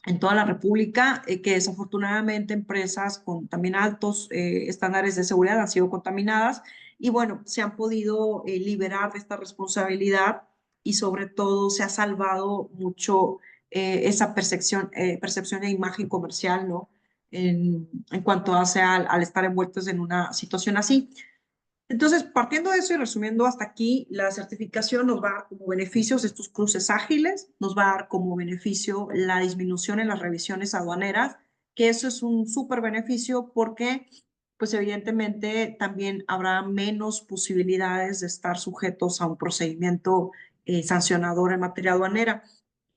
Speaker 2: en toda la República que desafortunadamente empresas con también altos estándares de seguridad han sido contaminadas y bueno, se han podido liberar de esta responsabilidad y sobre todo se ha salvado mucho esa percepción de imagen comercial, ¿no? En cuanto hace al estar envueltos en una situación así. Entonces, partiendo de eso y resumiendo hasta aquí, la certificación nos va a dar como beneficios estos cruces ágiles, nos va a dar como beneficio la disminución en las revisiones aduaneras, que eso es un súper beneficio porque, pues evidentemente también habrá menos posibilidades de estar sujetos a un procedimiento sancionador en materia aduanera.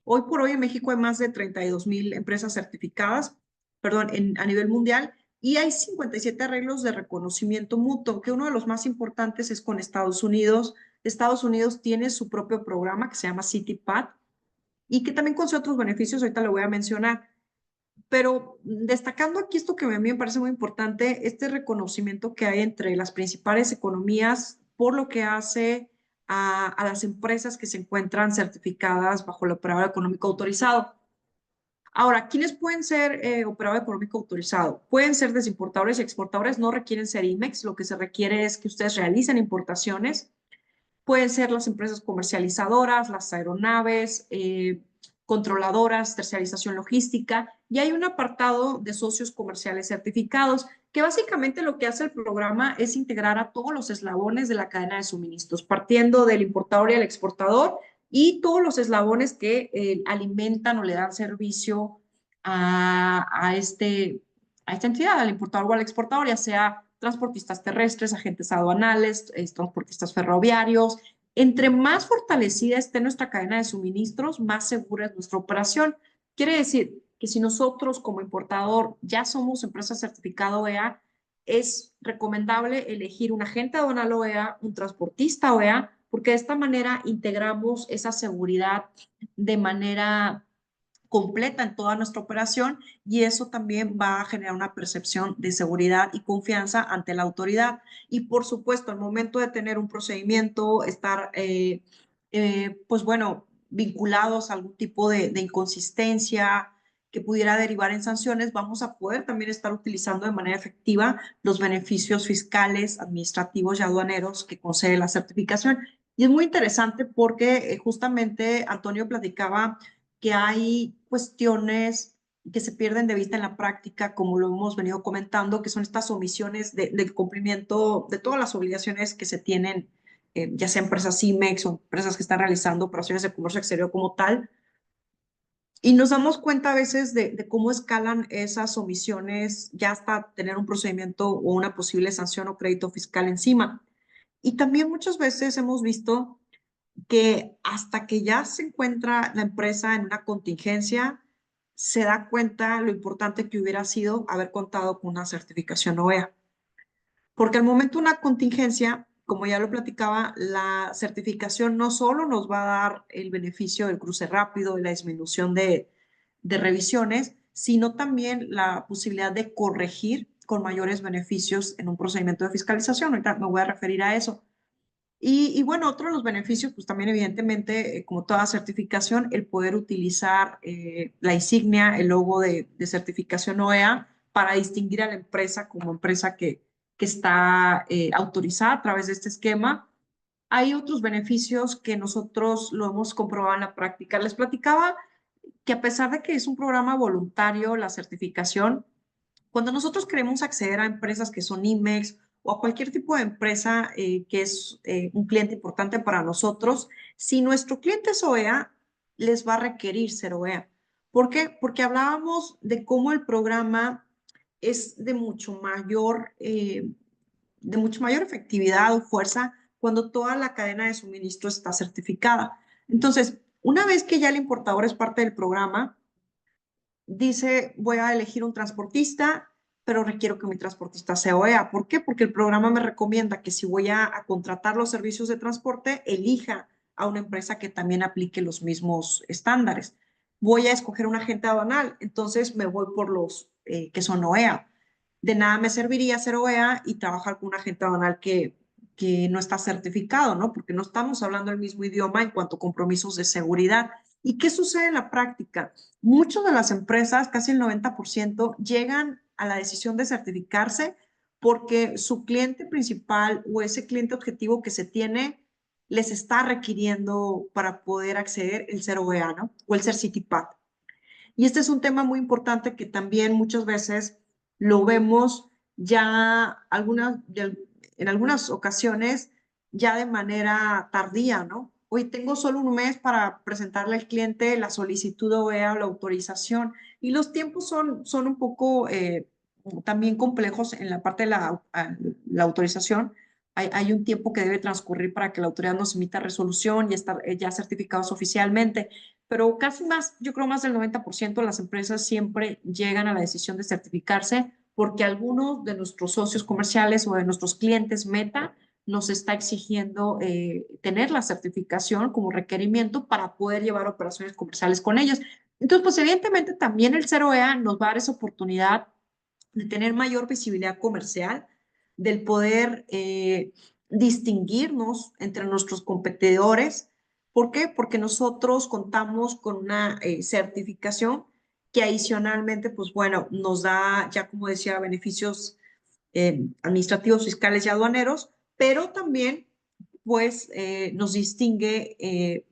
Speaker 2: Hoy por hoy en México hay más de 32,000 empresas certificadas, perdón, a nivel mundial y hay 57 arreglos de reconocimiento mutuo, que uno de los más importantes es con Estados Unidos. Estados Unidos tiene su propio programa que se llama CityPath y que también concede otros beneficios, ahorita lo voy a mencionar. Pero destacando aquí esto que a mí me parece muy importante, este reconocimiento que hay entre las principales economías por lo que hace a las empresas que se encuentran certificadas bajo el operador económico autorizado. Ahora, ¿quiénes pueden ser operador económico autorizado? Pueden ser desimportadores y exportadores, no requieren ser IMEX, lo que se requiere es que ustedes realicen importaciones. Pueden ser las empresas comercializadoras, las aeronaves, controladoras, terciarización logística, y hay un apartado de socios comerciales certificados, que básicamente lo que hace el programa es integrar a todos los eslabones de la cadena de suministros, partiendo del importador y el exportador, y todos los eslabones que alimentan o le dan servicio a esta entidad, al importador o al exportador, ya sea transportistas terrestres, agentes aduanales, transportistas ferroviarios. Entre más fortalecida esté nuestra cadena de suministros, más segura es nuestra operación. Quiere decir que si nosotros como importador ya somos empresa certificada OEA, es recomendable elegir un agente aduanal OEA, un transportista OEA, porque de esta manera integramos esa seguridad de manera completa en toda nuestra operación y eso también va a generar una percepción de seguridad y confianza ante la autoridad. Y por supuesto, al momento de tener un procedimiento, estar, pues bueno, vinculados a algún tipo de inconsistencia que pudiera derivar en sanciones, vamos a poder también estar utilizando de manera efectiva los beneficios fiscales, administrativos y aduaneros que concede la certificación. Y es muy interesante porque justamente Antonio platicaba que hay cuestiones que se pierden de vista en la práctica, como lo hemos venido comentando, que son estas omisiones del cumplimiento de todas las obligaciones que se tienen, ya sea empresas CIMEX o empresas que están realizando operaciones de comercio exterior como tal. Y nos damos cuenta a veces de cómo escalan esas omisiones ya hasta tener un procedimiento o una posible sanción o crédito fiscal encima. Y también muchas veces hemos visto que hasta que ya se encuentra la empresa en una contingencia, se da cuenta lo importante que hubiera sido haber contado con una certificación OEA. Porque al momento de una contingencia, como ya lo platicaba, la certificación no solo nos va a dar el beneficio del cruce rápido y la disminución de revisiones, sino también la posibilidad de corregir con mayores beneficios en un procedimiento de fiscalización. Ahorita me voy a referir a eso. Y bueno, otro de los beneficios, pues también evidentemente, como toda certificación, el poder utilizar la insignia, el logo de certificación OEA para distinguir a la empresa como empresa que está autorizada a través de este esquema. Hay otros beneficios que nosotros lo hemos comprobado en la práctica. Les platicaba que a pesar de que es un programa voluntario, la certificación, cuando nosotros queremos acceder a empresas que son IMEX o a cualquier tipo de empresa que es un cliente importante para nosotros, si nuestro cliente es OEA, les va a requerir ser OEA. ¿Por qué? Porque hablábamos de cómo el programa es de mucho mayor efectividad o fuerza cuando toda la cadena de suministro está certificada. Entonces, una vez que ya el importador es parte del programa, dice, voy a elegir un transportista, pero requiero que mi transportista sea OEA. ¿Por qué? Porque el programa me recomienda que si voy a contratar los servicios de transporte, elija a una empresa que también aplique los mismos estándares. Voy a escoger un agente aduanal, entonces me voy por los que son OEA. De nada me serviría ser OEA y trabajar con un agente aduanal que no está certificado, ¿no? Porque no estamos hablando el mismo idioma en cuanto a compromisos de seguridad. ¿Y qué sucede en la práctica? Muchas de las empresas, casi el 90%, llegan a la decisión de certificarse porque su cliente principal o ese cliente objetivo que se tiene les está requiriendo para poder acceder el ser OEA, ¿no? O el ser CITIPAT. Y este es un tema muy importante que también muchas veces lo vemos ya en algunas ocasiones ya de manera tardía, ¿no? Hoy tengo solo un mes para presentarle al cliente la solicitud de OEA o la autorización y los tiempos son un poco también complejos en la parte de la autorización. Hay un tiempo que debe transcurrir para que la autoridad nos emita resolución y estar ya certificados oficialmente, pero casi más, yo creo más del 90% de las empresas siempre llegan a la decisión de certificarse porque alguno de nuestros socios comerciales o de nuestros clientes meta nos está exigiendo tener la certificación como requerimiento para poder llevar operaciones comerciales con ellos. Entonces, pues evidentemente también el 0EA nos va a dar esa oportunidad de tener mayor visibilidad comercial, del poder distinguirnos entre nuestros competidores. ¿Por qué? Porque nosotros contamos con una certificación que adicionalmente, pues bueno, nos da, ya como decía, beneficios administrativos, fiscales y aduaneros, pero también, pues, nos distingue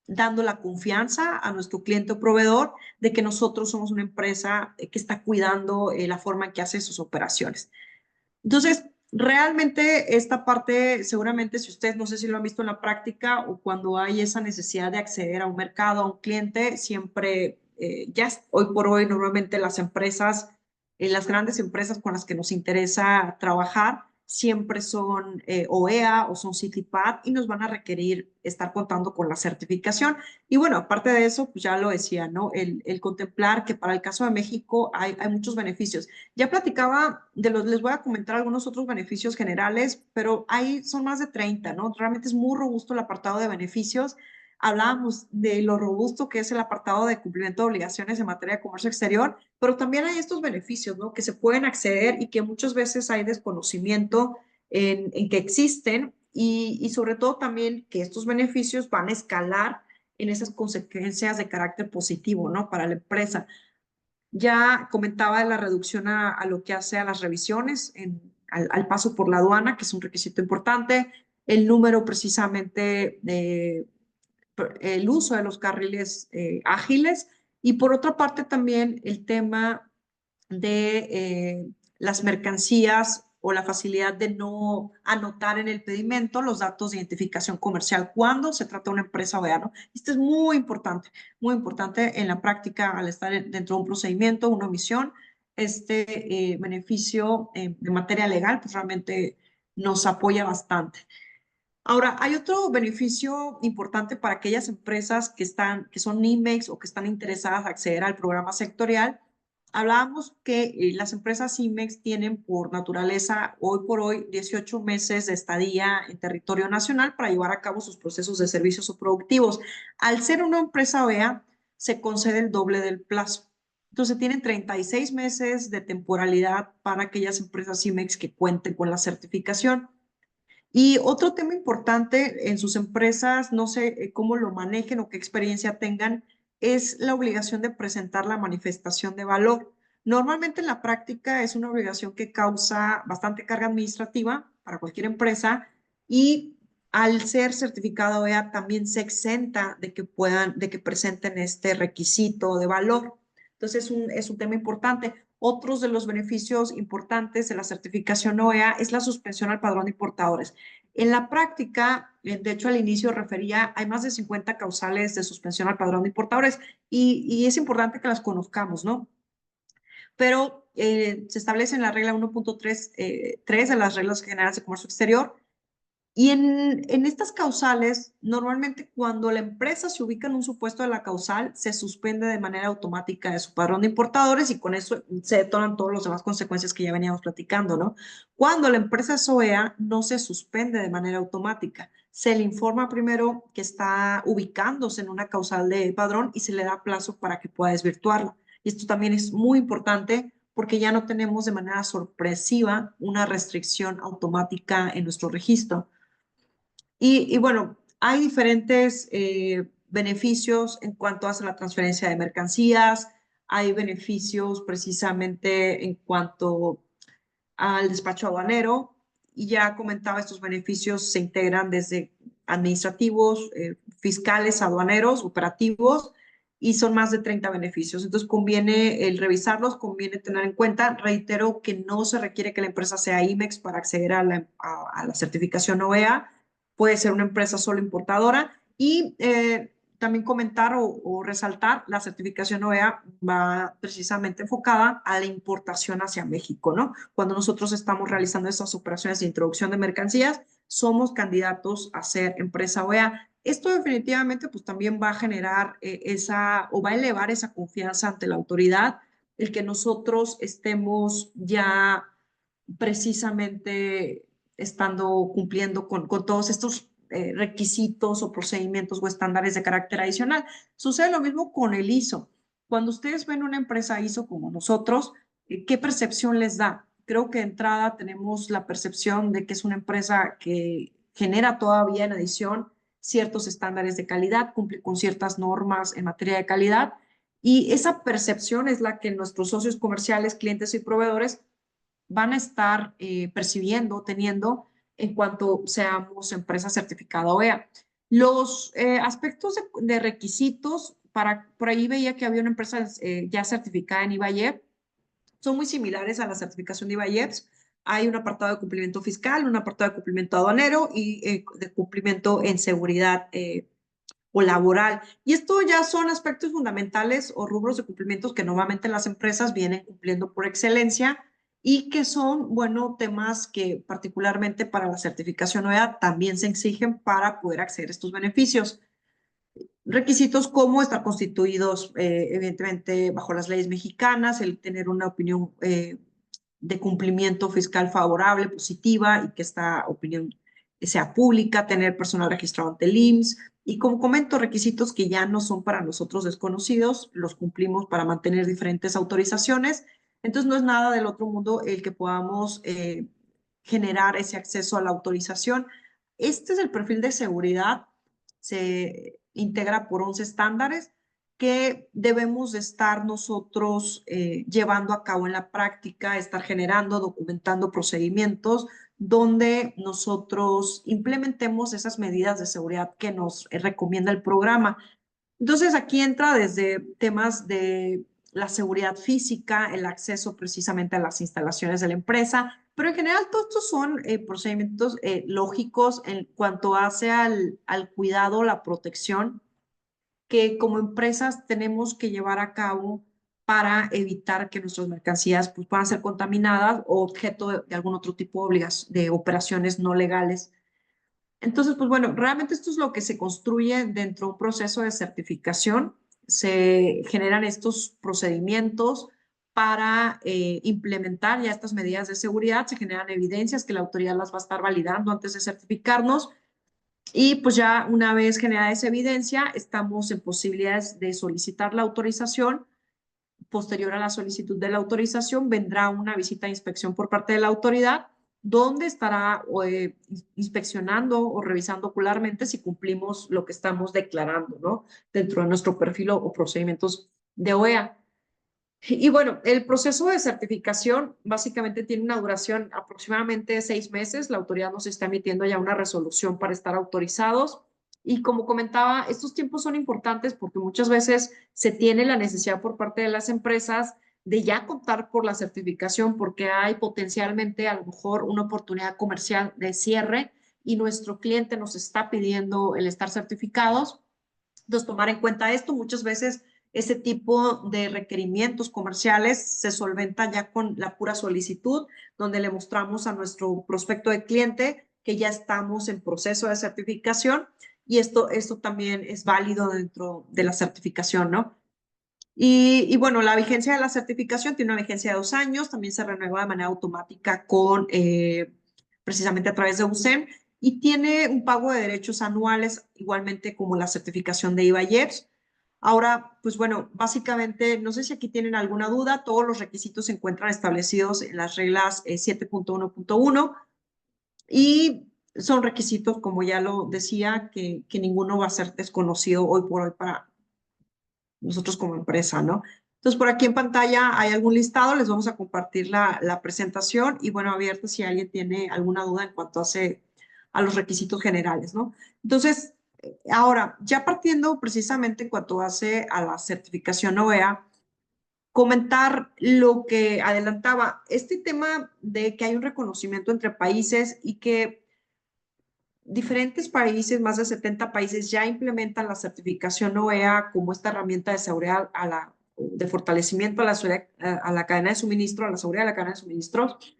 Speaker 2: dando la confianza a nuestro cliente o proveedor de que nosotros somos una empresa que está cuidando la forma en que hace sus operaciones. Entonces, realmente esta parte, seguramente si ustedes no sé si lo han visto en la práctica o cuando hay esa necesidad de acceder a un mercado, a un cliente, siempre, ya hoy por hoy, normalmente las empresas, las grandes empresas con las que nos interesa trabajar, siempre son OEA o son CITIPAT y nos van a requerir estar contando con la certificación. Y bueno, aparte de eso, pues ya lo decía, ¿no? El contemplar que para el caso de México hay muchos beneficios. Ya platicaba les voy a comentar algunos otros beneficios generales, pero ahí son más de 30, ¿no? Realmente es muy robusto el apartado de beneficios. Hablábamos de lo robusto que es el apartado de cumplimiento de obligaciones en materia de comercio exterior, pero también hay estos beneficios, ¿no? Que se pueden acceder y que muchas veces hay desconocimiento en que existen y sobre todo también que estos beneficios van a escalar en esas consecuencias de carácter positivo, ¿no? Para la empresa. Ya comentaba de la reducción a lo que hace a las revisiones al paso por la aduana, que es un requisito importante, el número precisamente de el uso de los carriles ágiles y por otra parte también el tema de las mercancías o la facilidad de no anotar en el pedimento los datos de identificación comercial cuando se trata de una empresa OEA, ¿no? Esto es muy importante en la práctica al estar dentro de un procedimiento, una omisión. Este beneficio de materia legal pues realmente nos apoya bastante. Ahora, hay otro beneficio importante para aquellas empresas que son IMEX o que están interesadas en acceder al programa sectorial. Hablábamos que las empresas IMEX tienen por naturaleza hoy por hoy 18 meses de estadía en territorio nacional para llevar a cabo sus procesos de servicios o productivos. Al ser una empresa OEA, se concede el doble del plazo. Entonces, tienen 36 meses de temporalidad para aquellas empresas IMEX que cuenten con la certificación. Y otro tema importante en sus empresas, no sé cómo lo manejen o qué experiencia tengan, es la obligación de presentar la manifestación de valor. Normalmente en la práctica es una obligación que causa bastante carga administrativa para cualquier empresa y al ser certificado OEA también se exenta de que presenten este requisito de valor. Entonces es un tema importante. Otros de los beneficios importantes de la certificación OEA es la suspensión al padrón de importadores. En la práctica, de hecho al inicio refería, hay más de 50 causales de suspensión al padrón de importadores y es importante que las conozcamos, ¿no? Pero se establece en la regla 1.3 de las reglas generales de comercio exterior y en estas causales, normalmente cuando la empresa se ubica en un supuesto de la causal, se suspende de manera automática de su padrón de importadores y con eso se detonan todas las demás consecuencias que ya veníamos platicando, ¿no? Cuando la empresa es OEA, no se suspende de manera automática. Se le informa primero que está ubicándose en una causal de padrón y se le da plazo para que pueda desvirtuarla. Y esto también es muy importante porque ya no tenemos de manera sorpresiva una restricción automática en nuestro registro. Y bueno, hay diferentes beneficios en cuanto a la transferencia de mercancías, hay beneficios precisamente en cuanto al despacho aduanero, y ya comentaba, estos beneficios se integran desde administrativos, fiscales, aduaneros, operativos, y son más de 30 beneficios. Entonces conviene el revisarlos, conviene tener en cuenta, reitero que no se requiere que la empresa sea IMEX para acceder a la certificación OEA, puede ser una empresa solo importadora y también comentar o resaltar, la certificación OEA va precisamente enfocada a la importación hacia México, ¿no? Cuando nosotros estamos realizando estas operaciones de introducción de mercancías, somos candidatos a ser empresa OEA. Esto definitivamente pues también va a generar o va a elevar esa confianza ante la autoridad, el que nosotros estemos ya precisamente estando cumpliendo con todos estos requisitos o procedimientos o estándares de carácter adicional. Sucede lo mismo con el ISO. Cuando ustedes ven una empresa ISO como nosotros, ¿qué percepción les da? Creo que de entrada tenemos la percepción de que es una empresa que genera todavía en adición ciertos estándares de calidad, cumple con ciertas normas en materia de calidad y esa percepción es la que nuestros socios comerciales, clientes y proveedores van a estar percibiendo, teniendo en cuanto seamos empresa certificada OEA. Los aspectos de requisitos, por ahí veía que había una empresa ya certificada en IBAYEP, son muy similares a la certificación de IBAYEPS. Hay un apartado de cumplimiento fiscal, un apartado de cumplimiento aduanero y de cumplimiento en seguridad o laboral. Y esto ya son aspectos fundamentales o rubros de cumplimientos que normalmente las empresas vienen cumpliendo por excelencia y que son, bueno, temas que particularmente para la certificación OEA también se exigen para poder acceder a estos beneficios. Requisitos como estar constituidos, evidentemente, bajo las leyes mexicanas, el tener una opinión de cumplimiento fiscal favorable, positiva, y que esta opinión sea pública, tener personal registrado ante el IMSS, y como comento, requisitos que ya no son para nosotros desconocidos, los cumplimos para mantener diferentes autorizaciones, entonces no es nada del otro mundo el que podamos generar ese acceso a la autorización. Este es el perfil de seguridad. integra por 11 estándares que debemos de estar nosotros llevando a cabo en la práctica, estar generando, documentando procedimientos donde nosotros implementemos esas medidas de seguridad que nos recomienda el programa. Entonces, aquí entra desde temas de la seguridad física, el acceso precisamente a las instalaciones de la empresa, pero en general todos estos son procedimientos lógicos en cuanto hace al cuidado, la protección que como empresas tenemos que llevar a cabo para evitar que nuestras mercancías pues, puedan ser contaminadas o objeto de algún otro tipo de operaciones no legales. Entonces, pues bueno, realmente esto es lo que se construye dentro de un proceso de certificación. Se generan estos procedimientos para implementar ya estas medidas de seguridad, se generan evidencias que la autoridad las va a estar validando antes de certificarnos y pues ya una vez generada esa evidencia, estamos en posibilidades de solicitar la autorización. Posterior a la solicitud de la autorización, vendrá una visita de inspección por parte de la autoridad, donde estará inspeccionando o revisando ocularmente si cumplimos lo que estamos declarando, ¿no? Dentro de nuestro perfil o procedimientos de OEA. Y bueno, el proceso de certificación básicamente tiene una duración aproximadamente de 6 meses. La autoridad nos está emitiendo ya una resolución para estar autorizados. Y como comentaba, estos tiempos son importantes porque muchas veces se tiene la necesidad por parte de las empresas de ya contar por la certificación porque hay potencialmente a lo mejor una oportunidad comercial de cierre y nuestro cliente nos está pidiendo el estar certificados. Entonces, tomar en cuenta esto, muchas veces ese tipo de requerimientos comerciales se solventa ya con la pura solicitud, donde le mostramos a nuestro prospecto de cliente que ya estamos en proceso de certificación y esto también es válido dentro de la certificación, ¿no? Y bueno, la vigencia de la certificación tiene una vigencia de 2 años, también se renueva de manera automática con precisamente a través de USEM y tiene un pago de derechos anuales, igualmente como la certificación de IVA-IEPS. Ahora, pues bueno, básicamente, no sé si aquí tienen alguna duda, todos los requisitos se encuentran establecidos en las reglas 7.1.1 y son requisitos, como ya lo decía, que ninguno va a ser desconocido hoy por hoy para nosotros como empresa, ¿no? Entonces, por aquí en pantalla hay algún listado, les vamos a compartir la presentación y bueno, abierta si alguien tiene alguna duda en cuanto a los requisitos generales, ¿no? Entonces, ahora, ya partiendo precisamente en cuanto hace a la certificación OEA, comentar lo que adelantaba, este tema de que hay un reconocimiento entre países y que diferentes países, más de 70 países, ya implementan la certificación OEA como esta herramienta de seguridad de fortalecimiento a la cadena de suministro, a la seguridad de la cadena de suministros.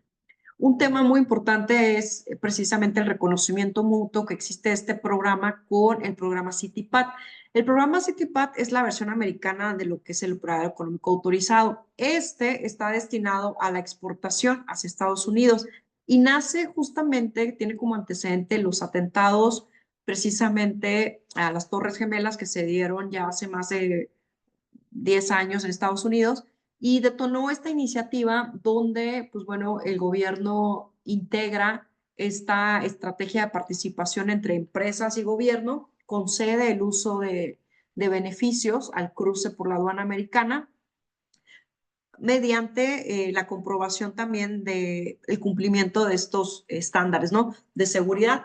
Speaker 2: Un tema muy importante es precisamente el reconocimiento mutuo que existe este programa con el programa CITIPAT. El programa CITIPAT es la versión americana de lo que es el operador económico autorizado. Este está destinado a la exportación hacia Estados Unidos y nace justamente, tiene como antecedente los atentados precisamente a las Torres Gemelas que se dieron ya hace más de 10 años en Estados Unidos y detonó esta iniciativa donde, pues bueno, el gobierno integra esta estrategia de participación entre empresas y gobierno, concede el uso de beneficios al cruce por la aduana americana mediante la comprobación también del cumplimiento de estos estándares, ¿no? De seguridad.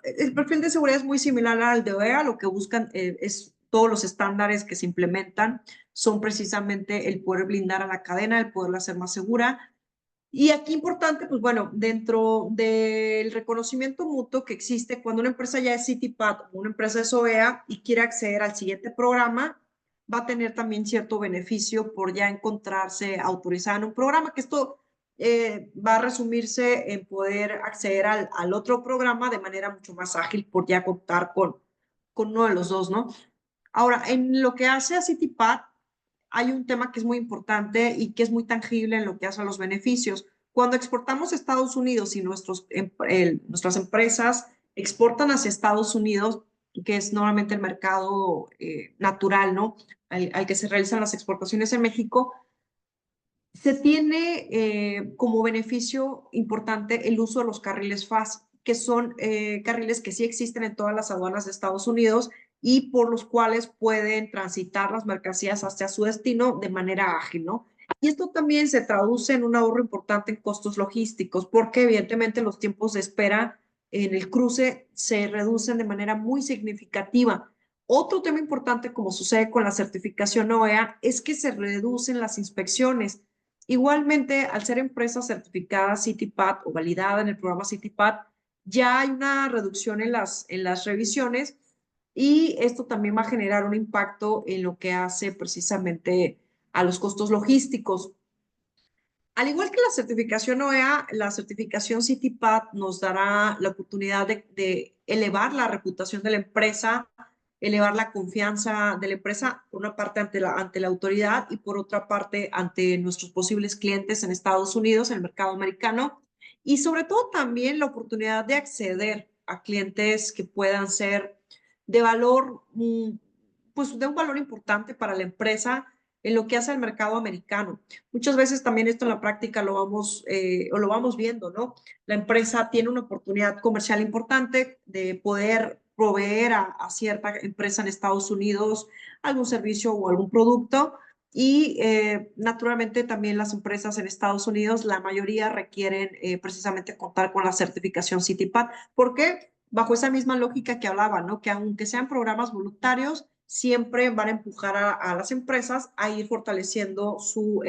Speaker 2: El perfil de seguridad es muy similar al de OEA, lo que buscan es todos los estándares que se implementan son precisamente el poder blindar a la cadena, el poderla hacer más segura. Y aquí importante, pues bueno, dentro del reconocimiento mutuo que existe cuando una empresa ya es CITIPAT o una empresa es OEA y quiere acceder al siguiente programa, va a tener también cierto beneficio por ya encontrarse autorizada en un programa, que esto va a resumirse en poder acceder al otro programa de manera mucho más ágil por ya contar con uno de los dos, ¿no? Ahora, en lo que hace a CITIPAT, hay un tema que es muy importante y que es muy tangible en lo que hace a los beneficios. Cuando exportamos a Estados Unidos y nuestras empresas exportan hacia Estados Unidos, que es normalmente el mercado natural, ¿no? Al que se realizan las exportaciones en México, se tiene como beneficio importante el uso de los carriles FAS, que son carriles que sí existen en todas las aduanas de Estados Unidos y por los cuales pueden transitar las mercancías hacia su destino de manera ágil, ¿no? Y esto también se traduce en un ahorro importante en costos logísticos, porque evidentemente los tiempos de espera en el cruce se reducen de manera muy significativa. Otro tema importante, como sucede con la certificación OEA, es que se reducen las inspecciones. Igualmente, al ser empresa certificada CITIPAT o validada en el programa CITIPAT, ya hay una reducción en las revisiones, y esto también va a generar un impacto en lo que hace precisamente a los costos logísticos. Al igual que la certificación OEA, la certificación CITIPAT nos dará la oportunidad de elevar la reputación de la empresa, elevar la confianza de la empresa, por una parte ante la autoridad y por otra parte ante nuestros posibles clientes en Estados Unidos, en el mercado americano, y sobre todo también la oportunidad de acceder a clientes que puedan ser de valor, pues de un valor importante para la empresa en lo que hace al mercado americano. Muchas veces también esto en la práctica lo vamos viendo, ¿no? La empresa tiene una oportunidad comercial importante de poder proveer a cierta empresa en Estados Unidos algún servicio o algún producto, y naturalmente también las empresas en Estados Unidos, la mayoría requieren precisamente contar con la certificación CITIPAT. ¿Por qué? Bajo esa misma lógica que hablaba, ¿no? Que aunque sean programas voluntarios, siempre van a empujar a las empresas a ir fortaleciendo su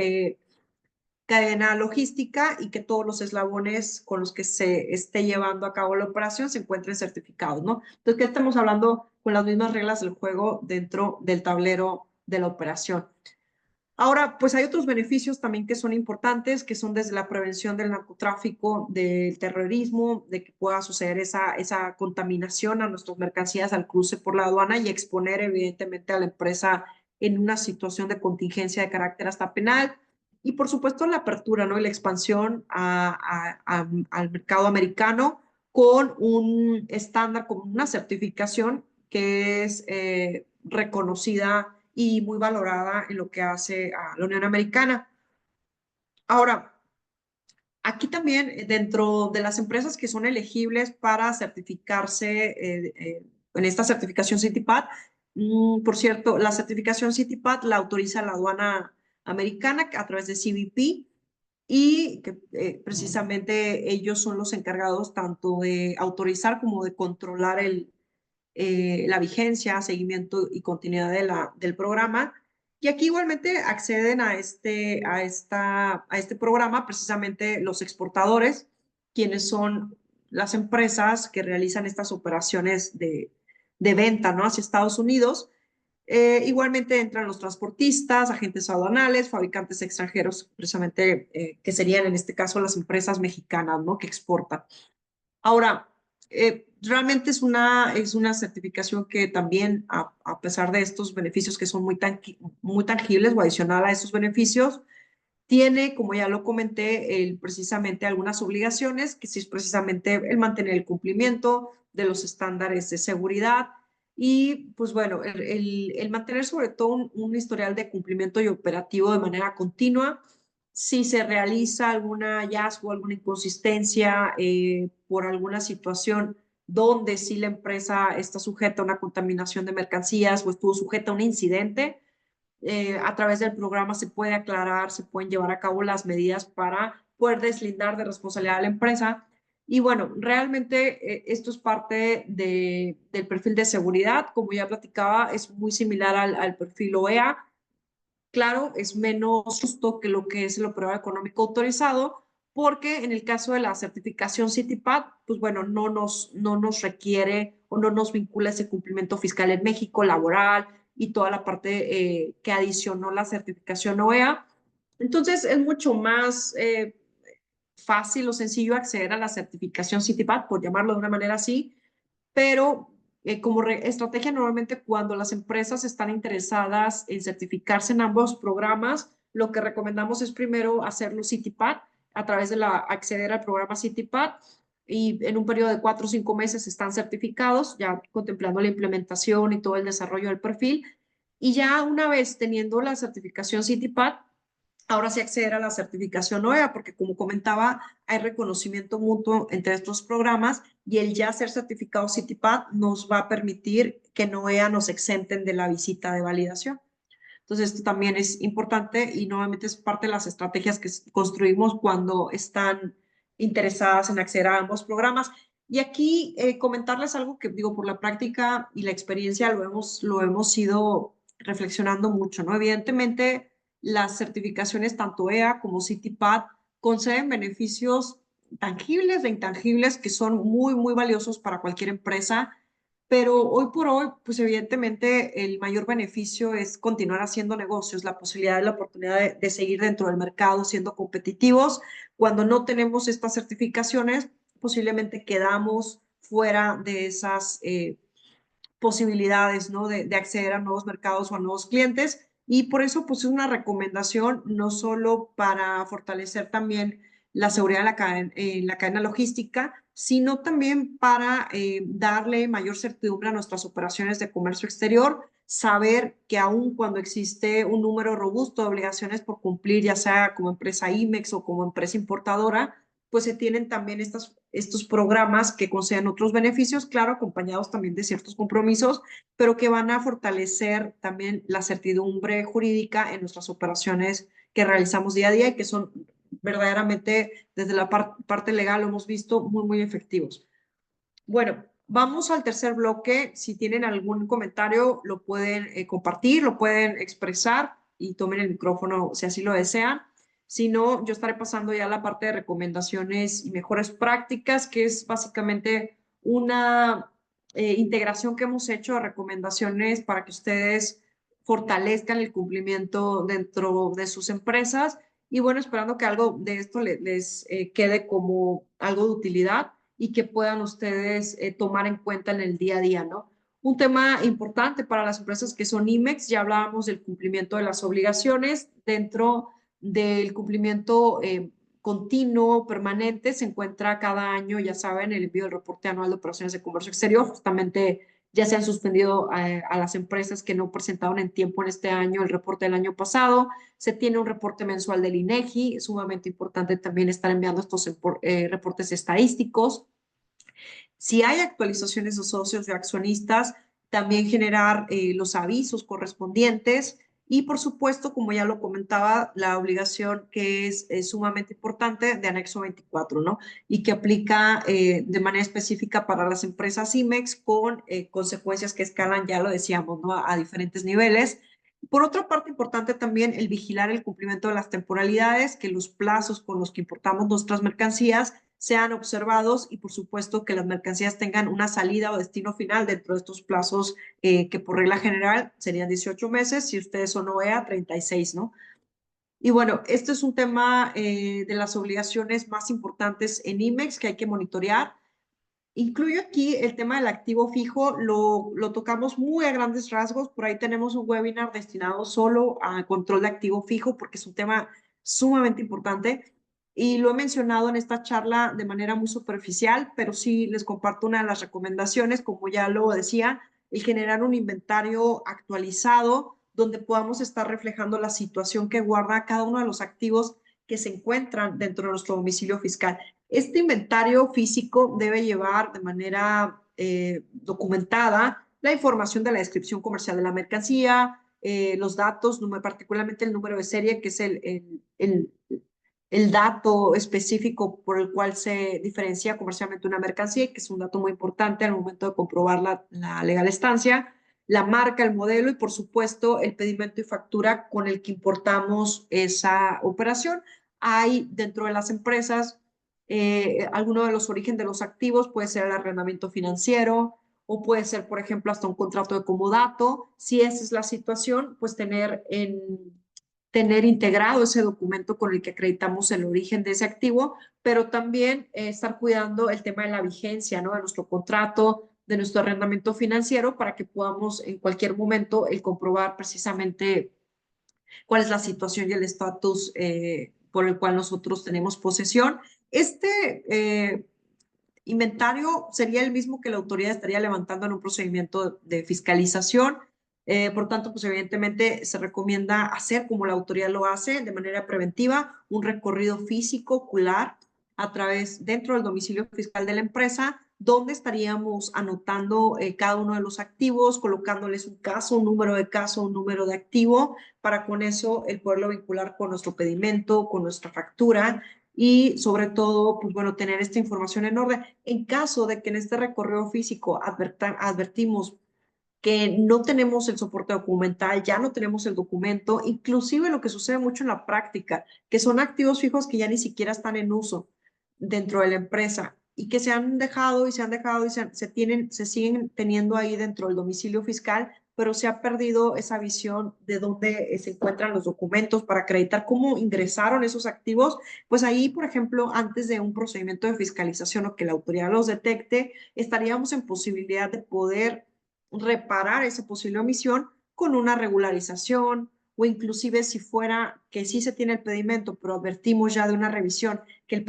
Speaker 2: cadena logística, y que todos los eslabones con los que se esté llevando a cabo la operación se encuentren certificados, ¿no? Entonces, ¿qué estamos hablando? Con las mismas reglas del juego dentro del tablero de la operación. Ahora, pues hay otros beneficios también que son importantes, que son desde la prevención del narcotráfico, del terrorismo, de que pueda suceder esa contaminación a nuestras mercancías al cruce por la aduana y exponer evidentemente a la empresa en una situación de contingencia de carácter hasta penal. Y por supuesto la apertura, ¿no? Y la expansión al mercado americano con un estándar, con una certificación que es reconocida y muy valorada en lo que hace a la Unión Americana. Ahora, aquí también dentro de las empresas que son elegibles para certificarse en esta certificación CITIPAT, por cierto, la certificación CITIPAT la autoriza la aduana americana a través de CBP, y que precisamente ellos son los encargados tanto de autorizar como de controlar la vigencia, seguimiento y continuidad del programa. Y aquí igualmente acceden a este programa precisamente los exportadores, quienes son las empresas que realizan estas operaciones de venta, ¿no? Hacia Estados Unidos. Igualmente entran los transportistas, agentes aduanales, fabricantes extranjeros, precisamente que serían en este caso las empresas mexicanas, ¿no? Que exportan. Ahora, realmente es una certificación que también, a pesar de estos beneficios que son muy tangibles o adicional a estos beneficios, tiene, como ya lo comenté, precisamente algunas obligaciones, que sí es precisamente el mantener el cumplimiento de los estándares de seguridad y, pues bueno, el mantener sobre todo un historial de cumplimiento y operativo de manera continua. Si se realiza algún hallazgo, alguna inconsistencia por alguna situación donde sí la empresa está sujeta a una contaminación de mercancías o estuvo sujeta a un incidente, a través del programa se puede aclarar, se pueden llevar a cabo las medidas para poder deslindar de responsabilidad a la empresa. Y bueno, realmente esto es parte del perfil de seguridad. Como ya platicaba, es muy similar al perfil OEA. Claro, es menos justo que lo que es el operador económico autorizado, porque en el caso de la certificación CITIPAT, pues bueno, no nos requiere o no nos vincula ese cumplimiento fiscal en México, laboral y toda la parte que adicionó la certificación OEA. Entonces, es mucho más fácil o sencillo acceder a la certificación CITIPAT, por llamarlo de una manera así, pero como estrategia normalmente cuando las empresas están interesadas en certificarse en ambos programas, lo que recomendamos es primero hacerlo CITIPAT a través de acceder al programa CITIPAT, y en un periodo de 4 o 5 meses están certificados, ya contemplando la implementación y todo el desarrollo del perfil. Y ya una vez teniendo la certificación CITIPAT, ahora sí acceder a la certificación OEA, porque como comentaba, hay reconocimiento mutuo entre estos programas, y el ya ser certificado CITIPAT nos va a permitir que NOEA nos exenten de la visita de validación. Entonces, esto también es importante y nuevamente es parte de las estrategias que construimos cuando están interesadas en acceder a ambos programas. Y aquí comentarles algo que digo, por la práctica y la experiencia lo hemos ido reflexionando mucho, ¿no? Evidentemente, las certificaciones tanto EA como CITIPAD conceden beneficios tangibles e intangibles que son muy, muy valiosos para cualquier empresa, pero hoy por hoy, pues evidentemente el mayor beneficio es continuar haciendo negocios, la posibilidad, la oportunidad de seguir dentro del mercado siendo competitivos. Cuando no tenemos estas certificaciones, posiblemente quedamos fuera de esas posibilidades, ¿no? De acceder a nuevos mercados o a nuevos clientes. Y por eso, pues es una recomendación no solo para fortalecer también la seguridad en la cadena logística, sino también para darle mayor certidumbre a nuestras operaciones de comercio exterior, saber que aun cuando existe un número robusto de obligaciones por cumplir, ya sea como empresa IMEX o como empresa importadora, pues se tienen también estos programas que conceden otros beneficios, claro, acompañados también de ciertos compromisos, pero que van a fortalecer también la certidumbre jurídica en nuestras operaciones que realizamos día a día y que son verdaderamente, desde la parte legal, lo hemos visto muy, muy efectivos. Bueno, vamos al tercer bloque. Si tienen algún comentario, lo pueden compartir, lo pueden expresar y tomen el micrófono si así lo desean. Si no, yo estaré pasando ya a la parte de recomendaciones y mejores prácticas, que es básicamente una integración que hemos hecho de recomendaciones para que ustedes fortalezcan el cumplimiento dentro de sus empresas. Y bueno, esperando que algo de esto les quede como algo de utilidad y que puedan ustedes tomar en cuenta en el día a día, ¿no? Un tema importante para las empresas que son IMEX, ya hablábamos del cumplimiento de las obligaciones. Dentro del cumplimiento continuo, permanente, se encuentra cada año, ya saben, el envío del reporte anual de operaciones de comercio exterior. Justamente ya se han suspendido a las empresas que no presentaron en tiempo en este año el reporte del año pasado. Se tiene un reporte mensual del INEGI, es sumamente importante también estar enviando estos reportes estadísticos. Si hay actualizaciones de socios y accionistas, también generar los avisos correspondientes y, por supuesto, como ya lo comentaba, la obligación que es sumamente importante de anexo 24, ¿no? Y que aplica de manera específica para las empresas IMEX con consecuencias que escalan, ya lo decíamos, ¿no? A diferentes niveles. Por otra parte, importante también el vigilar el cumplimiento de las temporalidades, que los plazos con los que importamos nuestras mercancías sean observados y, por supuesto, que las mercancías tengan una salida o destino final dentro de estos plazos que por regla general serían 18 meses, si ustedes son OEA, 36, ¿no? Y bueno, este es un tema de las obligaciones más importantes en IMEX que hay que monitorear. Incluyo aquí el tema del activo fijo, lo tocamos muy a grandes rasgos, por ahí tenemos un webinar destinado solo a control de activo fijo porque es un tema sumamente importante y lo he mencionado en esta charla de manera muy superficial, pero sí les comparto una de las recomendaciones, como ya lo decía, el generar un inventario actualizado donde podamos estar reflejando la situación que guarda cada uno de los activos que se encuentran dentro de nuestro domicilio fiscal. Este inventario físico debe llevar de manera documentada la información de la descripción comercial de la mercancía, los datos, particularmente el número de serie, que es el dato específico por el cual se diferencia comercialmente una mercancía, que es un dato muy importante al momento de comprobar la legal estancia, la marca, el modelo y, por supuesto, el pedimento y factura con el que importamos esa operación. Hay dentro de las empresas alguno de los orígenes de los activos, puede ser el arrendamiento financiero o puede ser, por ejemplo, hasta un contrato de comodato. Si esa es la situación, pues tener integrado ese documento con el que acreditamos el origen de ese activo, pero también estar cuidando el tema de la vigencia, ¿no? De nuestro contrato, de nuestro arrendamiento financiero, para que podamos en cualquier momento comprobar precisamente cuál es la situación y el estatus por el cual nosotros tenemos posesión. Este inventario sería el mismo que la autoridad estaría levantando en un procedimiento de fiscalización. Por tanto, pues evidentemente se recomienda hacer como la autoridad lo hace, de manera preventiva, un recorrido físico, ocular, a través dentro del domicilio fiscal de la empresa, donde estaríamos anotando cada uno de los activos, colocándoles un caso, un número de caso, un número de activo, para con eso el poderlo vincular con nuestro pedimento, con nuestra factura y sobre todo, pues bueno, tener esta información en orden. En caso de que en este recorrido físico advertimos que no tenemos el soporte documental, ya no tenemos el documento, inclusive lo que sucede mucho en la práctica, que son activos fijos que ya ni siquiera están en uso dentro de la empresa y que se han dejado y se siguen teniendo ahí dentro del domicilio fiscal, pero se ha perdido esa visión de dónde se encuentran los documentos para acreditar cómo ingresaron esos activos. Pues ahí, por ejemplo, antes de un procedimiento de fiscalización o que la autoridad los detecte, estaríamos en posibilidad de poder reparar esa posible omisión con una regularización o inclusive si fuera que sí se tiene el pedimento, pero advertimos ya de una revisión que en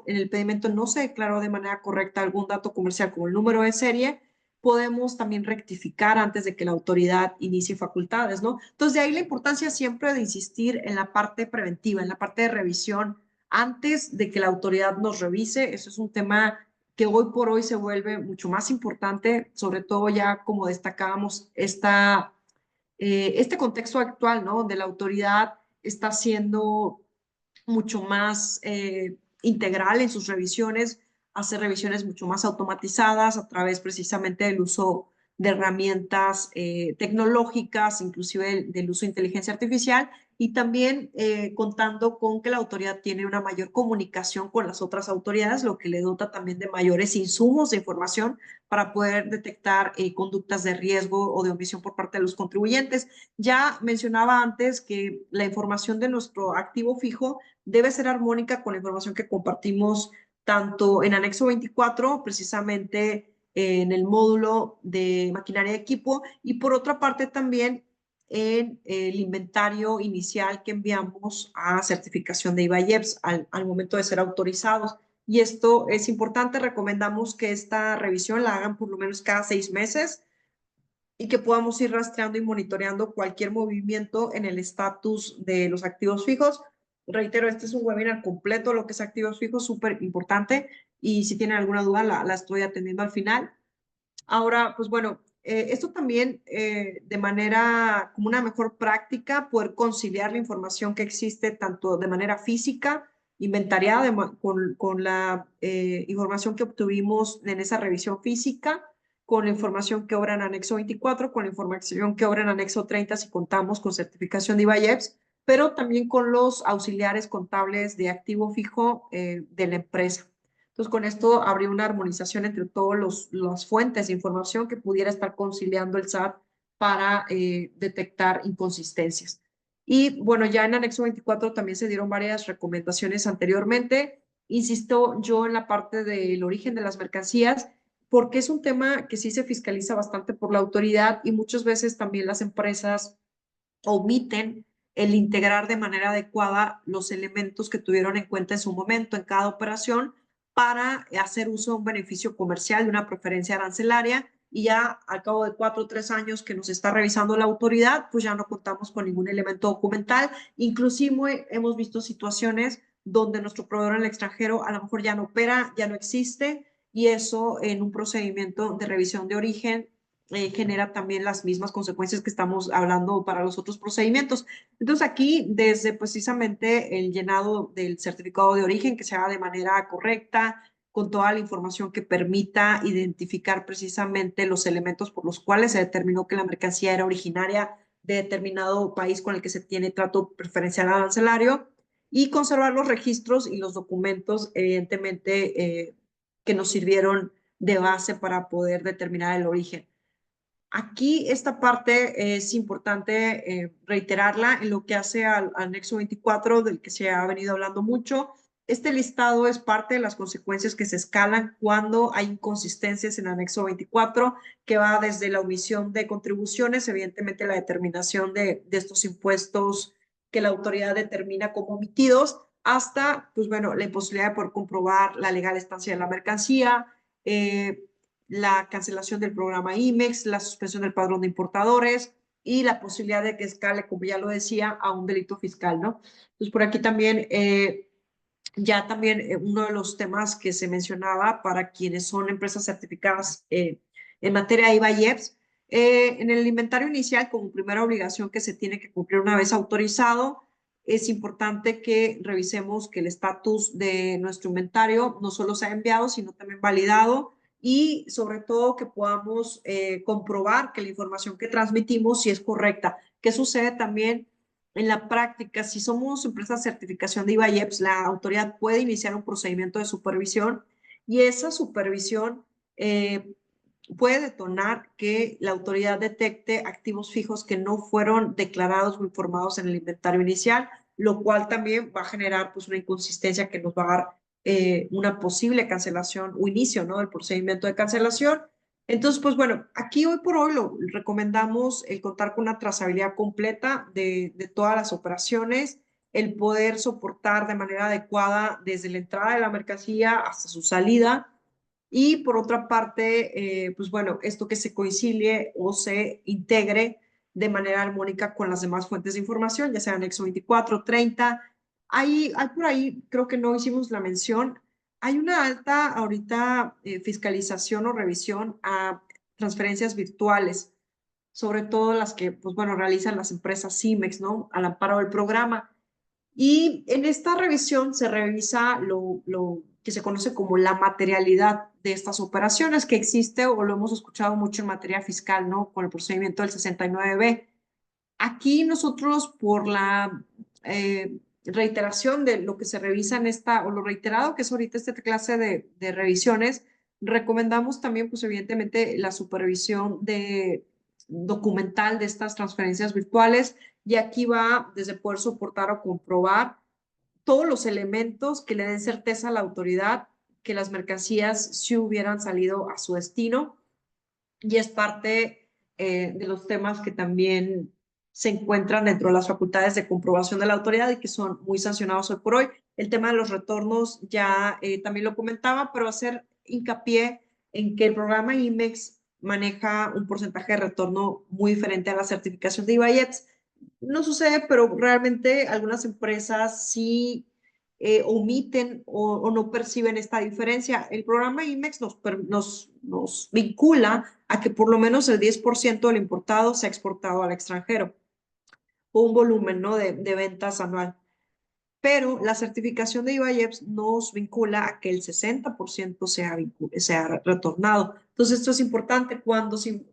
Speaker 2: el pedimento no se declaró de manera correcta algún dato comercial como el número de serie, podemos también rectificar antes de que la autoridad inicie facultades, ¿no? Entonces, de ahí la importancia siempre de insistir en la parte preventiva, en la parte de revisión, antes de que la autoridad nos revise. Eso es un tema que hoy por hoy se vuelve mucho más importante, sobre todo ya como destacábamos este contexto actual, ¿no? Donde la autoridad está siendo mucho más integral en sus revisiones, hace revisiones mucho más automatizadas a través precisamente del uso de herramientas tecnológicas, inclusive del uso de inteligencia artificial, y también contando con que la autoridad tiene una mayor comunicación con las otras autoridades, lo que le dota también de mayores insumos de información para poder detectar conductas de riesgo o de omisión por parte de los contribuyentes. Ya mencionaba antes que la información de nuestro activo fijo debe ser armónica con la información que compartimos tanto en anexo 24, precisamente en el módulo de maquinaria y equipo, y por otra parte también en el inventario inicial que enviamos a certificación de IVA-IEPS al momento de ser autorizados. Y esto es importante, recomendamos que esta revisión la hagan por lo menos cada 6 meses y que podamos ir rastreando y monitoreando cualquier movimiento en el estatus de los activos fijos. Reitero, este es un webinar completo, lo que es activos fijos, súper importante, y si tienen alguna duda la estoy atendiendo al final. Ahora, pues bueno, esto también de manera como una mejor práctica, poder conciliar la información que existe tanto de manera física, inventariada con la información que obtuvimos en esa revisión física, con la información que obra en anexo 24, con la información que obra en anexo 30 si contamos con certificación de IVA-IEPS, pero también con los auxiliares contables de activo fijo de la empresa. Entonces, con esto habría una armonización entre todas las fuentes de información que pudiera estar conciliando el SAT para detectar inconsistencias. Y bueno, ya en anexo 24 también se dieron varias recomendaciones anteriormente. Insisto yo en la parte del origen de las mercancías, porque es un tema que sí se fiscaliza bastante por la autoridad y muchas veces también las empresas omiten el integrar de manera adecuada los elementos que tuvieron en cuenta en su momento en cada operación para hacer uso de un beneficio comercial, de una preferencia arancelaria, y ya al cabo de 4 o 3 años que nos está revisando la autoridad, pues ya no contamos con ningún elemento documental. Inclusive hemos visto situaciones donde nuestro proveedor en el extranjero a lo mejor ya no opera, ya no existe, y eso en un procedimiento de revisión de origen genera también las mismas consecuencias que estamos hablando para los otros procedimientos. Entonces aquí, desde precisamente el llenado del certificado de origen, que se haga de manera correcta, con toda la información que permita identificar precisamente los elementos por los cuales se determinó que la mercancía era originaria de determinado país con el que se tiene trato preferencial arancelario, y conservar los registros y los documentos, evidentemente, que nos sirvieron de base para poder determinar el origen. Aquí esta parte es importante reiterarla en lo que hace al anexo 24, del que se ha venido hablando mucho. Este listado es parte de las consecuencias que se escalan cuando hay inconsistencias en anexo 24, que va desde la omisión de contribuciones, evidentemente la determinación de estos impuestos que la autoridad determina como omitidos, hasta, pues bueno, la imposibilidad de poder comprobar la legal estancia de la mercancía, la cancelación del programa IMEX, la suspensión del padrón de importadores y la posibilidad de que escale, como ya lo decía, a un delito fiscal, ¿no? Entonces, por aquí también ya también uno de los temas que se mencionaba para quienes son empresas certificadas en materia de IVA y EPS, en el inventario inicial, como primera obligación que se tiene que cumplir una vez autorizado, es importante que revisemos que el estatus de nuestro inventario no solo sea enviado, sino también validado y sobre todo que podamos comprobar que la información que transmitimos sí es correcta. ¿Qué sucede también? En la práctica, si somos empresa de certificación de IVA y EPS, la autoridad puede iniciar un procedimiento de supervisión y esa supervisión puede detonar que la autoridad detecte activos fijos que no fueron declarados o informados en el inventario inicial, lo cual también va a generar pues, una inconsistencia que nos va a dar una posible cancelación o inicio, ¿no?, del procedimiento de cancelación. Entonces, pues bueno, aquí hoy por hoy lo recomendamos el contar con una trazabilidad completa de todas las operaciones, el poder soportar de manera adecuada desde la entrada de la mercancía hasta su salida. Y por otra parte, pues bueno, esto que se concilie o se integre de manera armónica con las demás fuentes de información, ya sea anexo 24, 30. Hay por ahí, creo que no hicimos la mención, hay una alta ahorita fiscalización o revisión a transferencias virtuales, sobre todo las que, pues bueno, realizan las empresas CIMEX, ¿no?, al amparo del programa. Y en esta revisión se revisa lo que se conoce como la materialidad de estas operaciones, que existe o lo hemos escuchado mucho en materia fiscal, ¿no?, con el procedimiento del 69B. Aquí nosotros, por la reiteración de lo que se revisa en esta, o lo reiterado que es ahorita esta clase de revisiones, recomendamos también, pues evidentemente, la supervisión documental de estas transferencias virtuales, y aquí va desde poder soportar o comprobar todos los elementos que le den certeza a la autoridad que las mercancías sí hubieran salido a su destino, y es parte de los temas que también se encuentran dentro de las facultades de comprobación de la autoridad y que son muy sancionados hoy por hoy. El tema de los retornos ya también lo comentaba, pero hacer hincapié en que el programa IMEX maneja un porcentaje de retorno muy diferente a la certificación de IVA y EPS. No sucede, pero realmente algunas empresas sí omiten o no perciben esta diferencia. El programa IMEX nos vincula a que por lo menos el 10% del importado se ha exportado al extranjero, o un volumen, ¿no?, de ventas anual. Pero la certificación de IVA y EPS nos vincula a que el 60% sea retornado. Entonces, esto es importante cuando se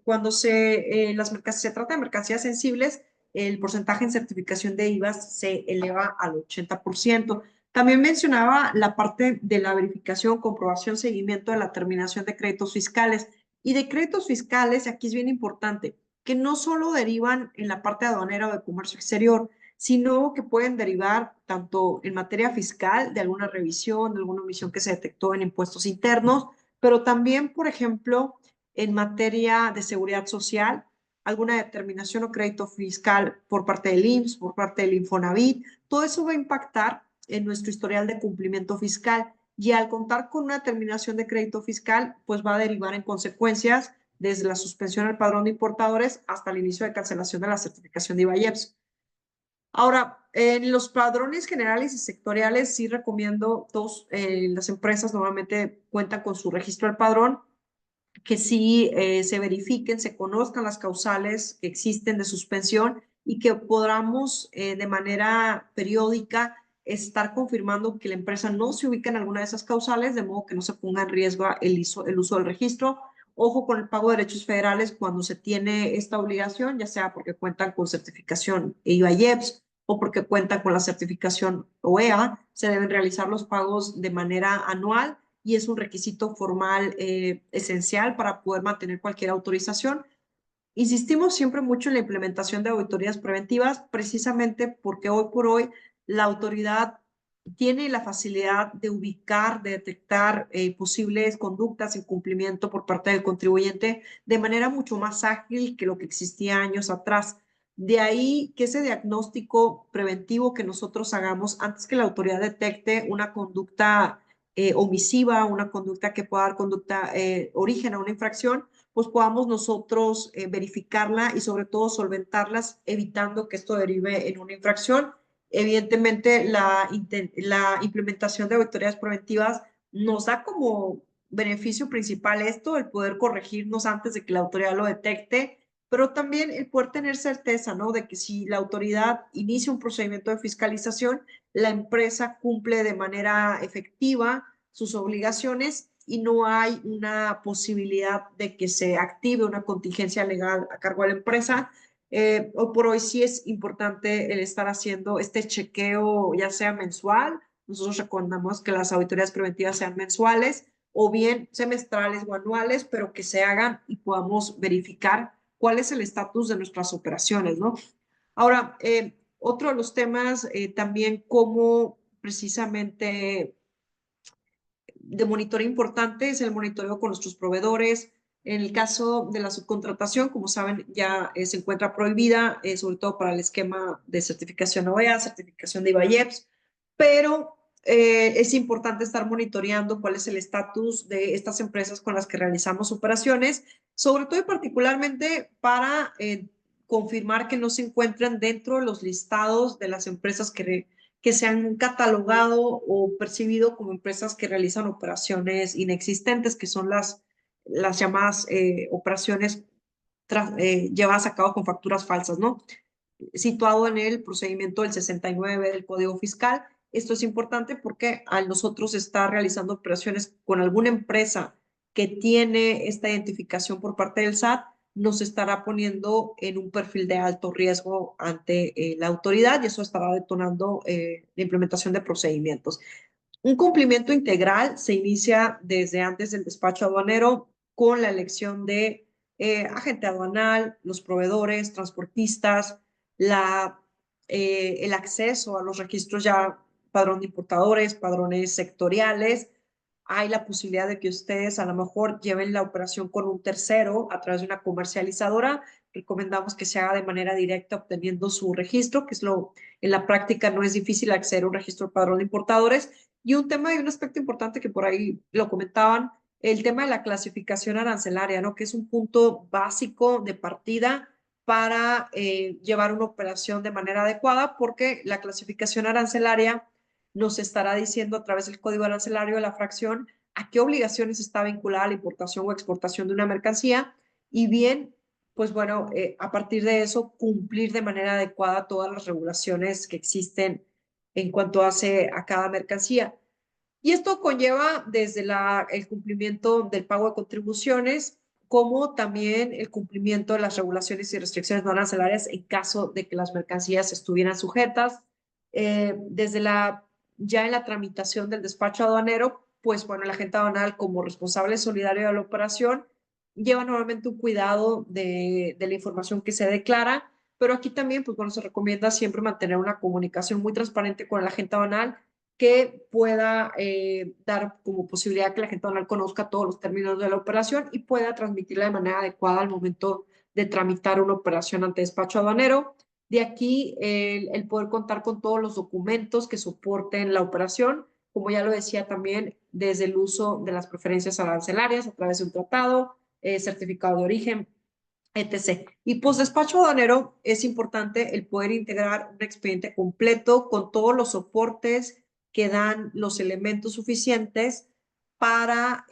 Speaker 2: trata de mercancías sensibles, el porcentaje en certificación de IVA se eleva al 80%. También mencionaba la parte de la verificación, comprobación, seguimiento de la terminación de créditos fiscales. Y de créditos fiscales, aquí es bien importante, que no solo derivan en la parte aduanera o de comercio exterior, sino que pueden derivar tanto en materia fiscal, de alguna revisión, de alguna omisión que se detectó en impuestos internos, pero también, por ejemplo, en materia de seguridad social, alguna determinación o crédito fiscal por parte del IMSS, por parte del Infonavit. Todo eso va a impactar en nuestro historial de cumplimiento fiscal, y al contar con una terminación de crédito fiscal, pues va a derivar en consecuencias desde la suspensión del padrón de importadores hasta el inicio de cancelación de la certificación de IVA y EPS. Ahora, en los padrones generales y sectoriales sí recomiendo las empresas normalmente cuentan con su registro del padrón, que sí se verifiquen, se conozcan las causales que existen de suspensión y que podamos de manera periódica estar confirmando que la empresa no se ubica en alguna de esas causales, de modo que no se ponga en riesgo el uso del registro. Ojo con el pago de derechos federales cuando se tiene esta obligación, ya sea porque cuentan con certificación IVA y EPS o porque cuentan con la certificación OEA, se deben realizar los pagos de manera anual y es un requisito formal esencial para poder mantener cualquier autorización. Insistimos siempre mucho en la implementación de auditorías preventivas, precisamente porque hoy por hoy la autoridad tiene la facilidad de ubicar, de detectar posibles conductas en cumplimiento por parte del contribuyente de manera mucho más ágil que lo que existía años atrás. De ahí que ese diagnóstico preventivo que nosotros hagamos antes que la autoridad detecte una conducta omisiva, una conducta que pueda dar origen a una infracción, pues podamos nosotros verificarla y sobre todo solventarlas, evitando que esto derive en una infracción Evidentemente, la implementación de auditorías preventivas nos da como beneficio principal esto, el poder corregirnos antes de que la autoridad lo detecte, pero también el poder tener certeza, ¿no? De que si la autoridad inicia un procedimiento de fiscalización, la empresa cumple de manera efectiva sus obligaciones y no hay una posibilidad de que se active una contingencia legal a cargo de la empresa. Hoy por hoy sí es importante el estar haciendo este chequeo, ya sea mensual. Nosotros recomendamos que las auditorías preventivas sean mensuales o bien semestrales o anuales, pero que se hagan y podamos verificar cuál es el estatus de nuestras operaciones, ¿no? Ahora, otro de los temas también como precisamente de monitoreo importante es el monitoreo con nuestros proveedores. En el caso de la subcontratación, como saben, ya se encuentra prohibida, sobre todo para el esquema de certificación OEA, certificación de IVAIEPS, pero es importante estar monitoreando cuál es el estatus de estas empresas con las que realizamos operaciones, sobre todo y particularmente para confirmar que no se encuentran dentro de los listados de las empresas que se han catalogado o percibido como empresas que realizan operaciones inexistentes, que son las llamadas operaciones llevadas a cabo con facturas falsas, ¿no? Situado en el procedimiento del 69 del Código Fiscal. Esto es importante porque al nosotros estar realizando operaciones con alguna empresa que tiene esta identificación por parte del SAT, nos estará poniendo en un perfil de alto riesgo ante la autoridad y eso estará detonando la implementación de procedimientos. Un cumplimiento integral se inicia desde antes del despacho aduanero con la elección de agente aduanal, los proveedores, transportistas, el acceso a los registros ya padrón de importadores, padrones sectoriales. Hay la posibilidad de que ustedes a lo mejor lleven la operación con un tercero a través de una comercializadora. Recomendamos que se haga de manera directa obteniendo su registro, que es en la práctica no es difícil acceder a un registro de padrón de importadores. Y un tema y un aspecto importante que por ahí lo comentaban, el tema de la clasificación arancelaria, ¿no? Que es un punto básico de partida para llevar una operación de manera adecuada, porque la clasificación arancelaria nos estará diciendo a través del código arancelario de la fracción a qué obligaciones está vinculada la importación o exportación de una mercancía y bien, pues bueno, a partir de eso cumplir de manera adecuada todas las regulaciones que existen en cuanto hace a cada mercancía. Y esto conlleva desde el cumplimiento del pago de contribuciones, como también el cumplimiento de las regulaciones y restricciones no arancelarias en caso de que las mercancías estuvieran sujetas. Desde ya en la tramitación del despacho aduanero, pues bueno, el agente aduanal como responsable solidario de la operación lleva normalmente un cuidado de la información que se declara, pero aquí también, pues bueno, se recomienda siempre mantener una comunicación muy transparente con el agente aduanal que pueda dar como posibilidad que la gente aduanal conozca todos los términos de la operación y pueda transmitirla de manera adecuada al momento de tramitar una operación ante despacho aduanero. De aquí el poder contar con todos los documentos que soporten la operación, como ya lo decía también, desde el uso de las preferencias arancelarias a través de un tratado, certificado de origen, etc. Y post-despacho aduanero es importante el poder integrar un expediente completo con todos los soportes que dan los elementos suficientes para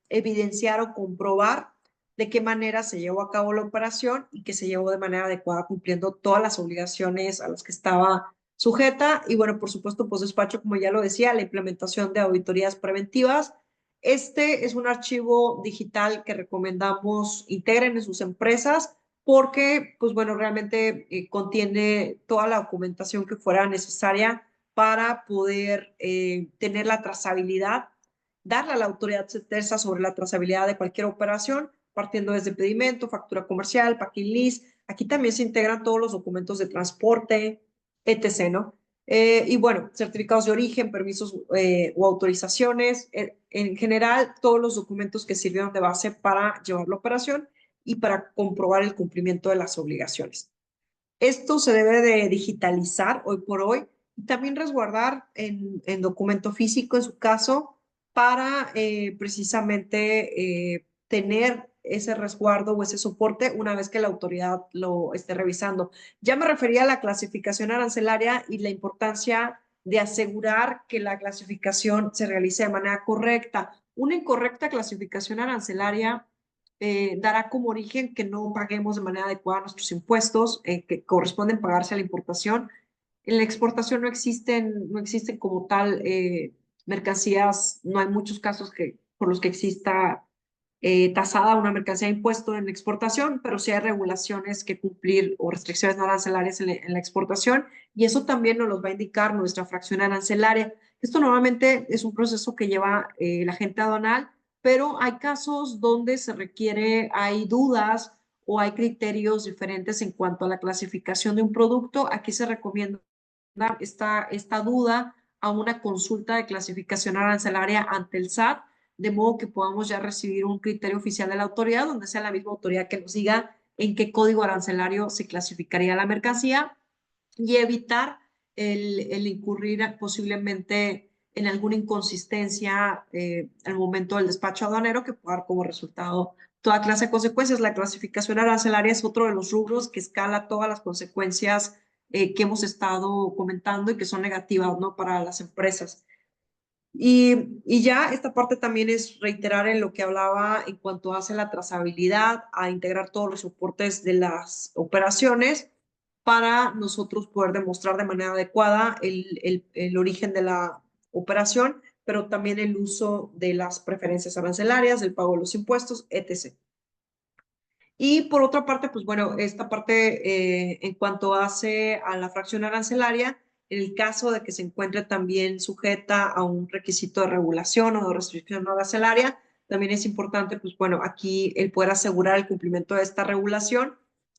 Speaker 2: evidenciar o comprobar de qué manera se llevó a cabo la operación y que se llevó de manera adecuada cumpliendo todas las obligaciones a las que estaba sujeta. Y bueno, por supuesto, post-despacho, como ya lo decía, la implementación de auditorías preventivas. Este es un archivo digital que recomendamos integren en sus empresas porque, pues bueno, realmente contiene toda la documentación que fuera necesaria para poder tener la trazabilidad, darle a la autoridad certeza sobre la trazabilidad de cualquier operación, partiendo desde pedimento, factura comercial, packing list. Aquí también se integran todos los documentos de transporte, etc., ¿no? Y bueno, certificados de origen, permisos o autorizaciones, en general, todos los documentos que sirvieron de base para llevar la operación y para comprobar el cumplimiento de las obligaciones. Esto se debe de digitalizar hoy por hoy y también resguardar en documento físico, en su caso, para precisamente tener ese resguardo o ese soporte una vez que la autoridad lo esté revisando. Ya me refería a la clasificación arancelaria y la importancia de asegurar que la clasificación se realice de manera correcta. Una incorrecta clasificación arancelaria dará como origen que no paguemos de manera adecuada nuestros impuestos que corresponden pagarse a la importación. En la exportación no existen como tal mercancías, no hay muchos casos por los que exista tasada una mercancía de impuesto en exportación, pero sí hay regulaciones que cumplir o restricciones no arancelarias en la exportación, y eso también nos los va a indicar nuestra fracción arancelaria. Esto normalmente es un proceso que lleva la agente aduanal, pero hay casos donde se requiere, hay dudas o hay criterios diferentes en cuanto a la clasificación de un producto. Aquí se recomienda esta duda a una consulta de clasificación arancelaria ante el SAT, de modo que podamos ya recibir un criterio oficial de la autoridad, donde sea la misma autoridad que nos diga en qué código arancelario se clasificaría la mercancía y evitar el incurrir posiblemente en alguna inconsistencia al momento del despacho aduanero que pueda dar como resultado toda clase de consecuencias. La clasificación arancelaria es otro de los rubros que escala todas las consecuencias que hemos estado comentando y que son negativas, ¿no?, para las empresas. Y ya esta parte también es reiterar en lo que hablaba en cuanto hace la trazabilidad, a integrar todos los soportes de las operaciones para nosotros poder demostrar de manera adecuada el origen de la operación, pero también el uso de las preferencias arancelarias, el pago de los impuestos, etc. Y por otra parte, pues bueno, esta parte en cuanto hace a la fracción arancelaria, en el caso de que se encuentre también sujeta a un requisito de regulación o de restricción arancelaria, también es importante, pues bueno, aquí el poder asegurar el cumplimiento de esta regulación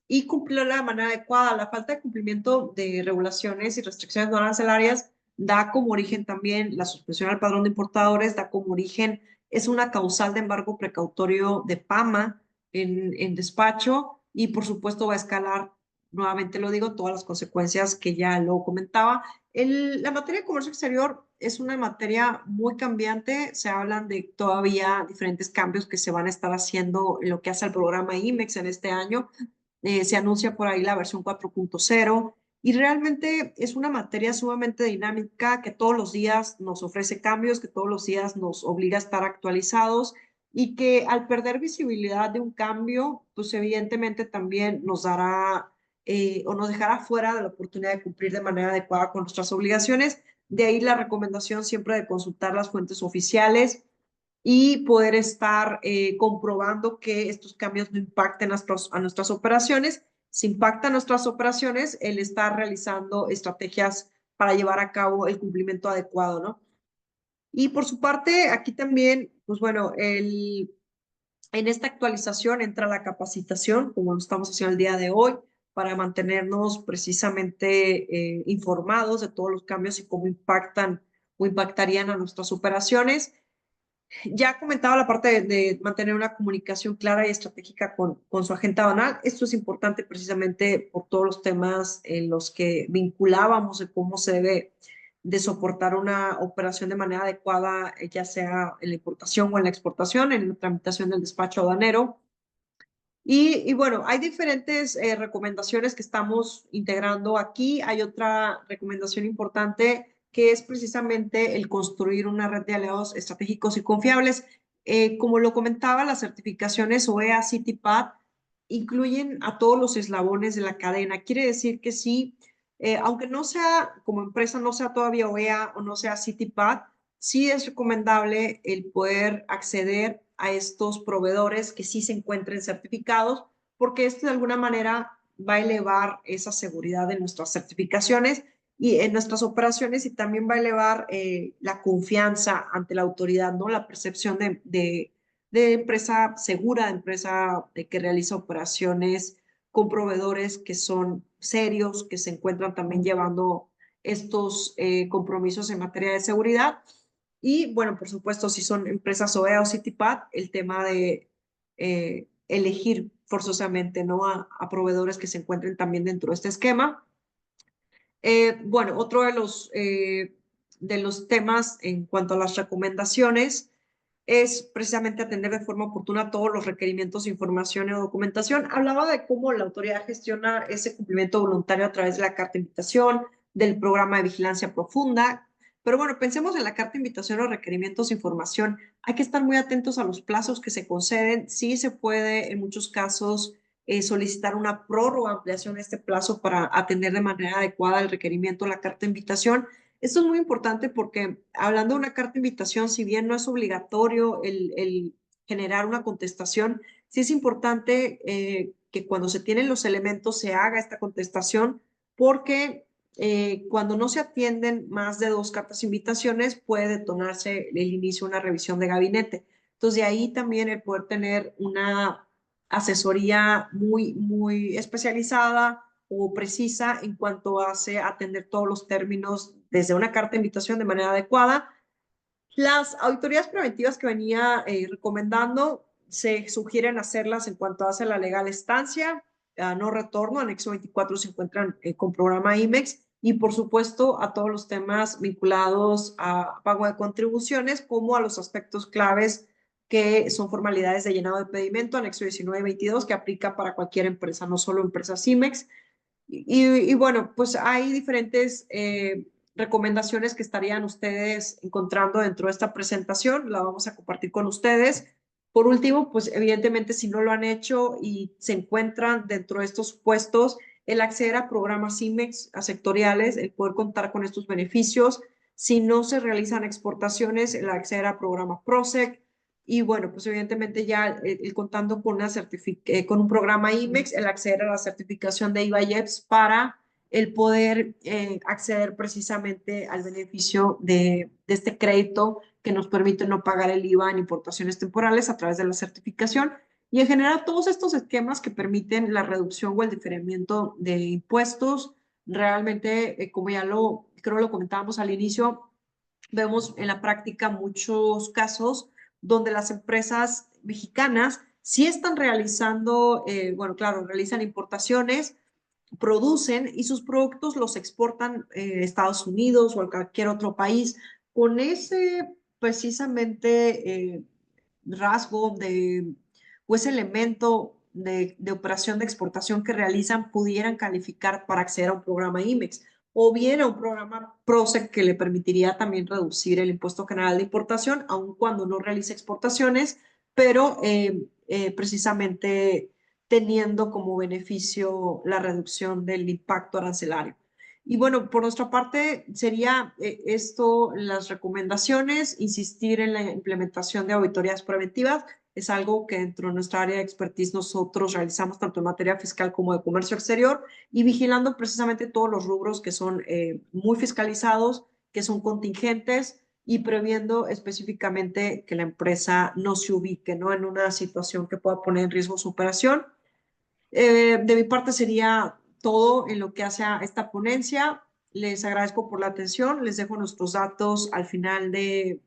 Speaker 2: y cumplirla de manera adecuada. La falta de cumplimiento de regulaciones y restricciones no arancelarias da como origen también la suspensión al padrón de importadores, da como origen, es una causal de embargo precautorio de PAMA, en despacho, y por supuesto va a escalar, nuevamente lo digo, todas las consecuencias que ya lo comentaba. La materia de comercio exterior es una materia muy cambiante, se hablan de todavía diferentes cambios que se van a estar haciendo en lo que hace el programa IMEX en este año. Se anuncia por ahí la versión 4.0 y realmente es una materia sumamente dinámica que todos los días nos ofrece cambios, que todos los días nos obliga a estar actualizados y que al perder visibilidad de un cambio, pues evidentemente también nos dará o nos dejará fuera de la oportunidad de cumplir de manera adecuada con nuestras obligaciones. De ahí la recomendación siempre de consultar las fuentes oficiales y poder estar comprobando que estos cambios no impacten a nuestras operaciones. Si impactan nuestras operaciones, el estar realizando estrategias para llevar a cabo el cumplimiento adecuado, ¿no? Y por su parte, aquí también, pues bueno, en esta actualización entra la capacitación, como lo estamos haciendo el día de hoy, para mantenernos precisamente informados de todos los cambios y cómo impactan o impactarían a nuestras operaciones. Ya comentaba la parte de mantener una comunicación clara y estratégica con su agente aduanal. Esto es importante precisamente por todos los temas en los que vinculábamos de cómo se debe de soportar una operación de manera adecuada, ya sea en la importación o en la exportación, en la tramitación del despacho aduanero. Y bueno, hay diferentes recomendaciones que estamos integrando aquí. Hay otra recomendación importante que es precisamente el construir una red de aliados estratégicos y confiables. Como lo comentaba, las certificaciones OEA, CITIPAD incluyen a todos los eslabones de la cadena. Quiere decir que sí, aunque no sea como empresa, no sea todavía OEA o no sea CITIPAD, sí es recomendable el poder acceder a estos proveedores que sí se encuentren certificados, porque esto de alguna manera va a elevar esa seguridad de nuestras certificaciones y en nuestras operaciones y también va a elevar la confianza ante la autoridad, ¿no? La percepción de empresa segura, de empresa que realiza operaciones con proveedores que son serios, que se encuentran también llevando estos compromisos en materia de seguridad. Y bueno, por supuesto, si son empresas OEA o CITIPAD, el tema de elegir forzosamente, ¿no?, a proveedores que se encuentren también dentro de este esquema. Bueno, otro de los temas en cuanto a las recomendaciones es precisamente atender de forma oportuna todos los requerimientos de información y documentación. Hablaba de cómo la autoridad gestiona ese cumplimiento voluntario a través de la carta de invitación, del programa de vigilancia profunda. Pero bueno, pensemos en la carta de invitación o requerimientos de información. Hay que estar muy atentos a los plazos que se conceden. Sí se puede, en muchos casos, solicitar una prórroga, ampliación de este plazo para atender de manera adecuada el requerimiento, la carta de invitación. Esto es muy importante porque hablando de una carta de invitación, si bien no es obligatorio el generar una contestación, sí es importante que cuando se tienen los elementos se haga esta contestación porque cuando no se atienden más de 2 cartas de invitaciones puede detonarse el inicio de una revisión de gabinete. Entonces de ahí también el poder tener una asesoría muy especializada o precisa en cuanto hace atender todos los términos desde una carta de invitación de manera adecuada. Las auditorías preventivas que venía recomendando se sugieren hacerlas en cuanto hace la legal estancia, no retorno, anexo 24 se encuentran con programa IMEX y por supuesto a todos los temas vinculados a pago de contribuciones como a los aspectos claves que son formalidades de llenado de pedimento, anexo 19 y 22 que aplica para cualquier empresa, no solo empresas IMEX. Y bueno, pues hay diferentes recomendaciones que estarían ustedes encontrando dentro de esta presentación. La vamos a compartir con ustedes. Por último, pues evidentemente si no lo han hecho y se encuentran dentro de estos puestos, el acceder a programas IMEX, a sectoriales, el poder contar con estos beneficios. Si no se realizan exportaciones, el acceder a programa PROSEC, y bueno, pues evidentemente ya contando con, con un programa IMEX, el acceder a la certificación de IVA y EPS para el poder acceder precisamente al beneficio de este crédito que nos permite no pagar el IVA en importaciones temporales a través de la certificación. Y en general todos estos esquemas que permiten la reducción o el diferimiento de impuestos, realmente, como ya creo lo comentábamos al inicio, vemos en la práctica muchos casos donde las empresas mexicanas sí están realizando, bueno, claro, realizan importaciones, producen y sus productos los exportan a Estados Unidos o a cualquier otro país con ese precisamente rasgo o ese elemento de operación de exportación que realizan pudieran calificar para acceder a un programa IMEX o bien a un programa PROSEC que le permitiría también reducir el impuesto general de importación, aun cuando no realice exportaciones, pero precisamente teniendo como beneficio la reducción del impacto arancelario. Y bueno, por nuestra parte sería esto las recomendaciones, insistir en la implementación de auditorías preventivas, es algo que dentro de nuestra área de expertise nosotros realizamos tanto en materia fiscal como de comercio exterior y vigilando precisamente todos los rubros que son muy fiscalizados, que son contingentes y previendo específicamente que la empresa no se ubique, ¿no?, en una situación que pueda poner en riesgo su operación. De mi parte sería todo en lo que hace a esta ponencia. Les agradezco por la atención. Les dejo nuestros datos al final de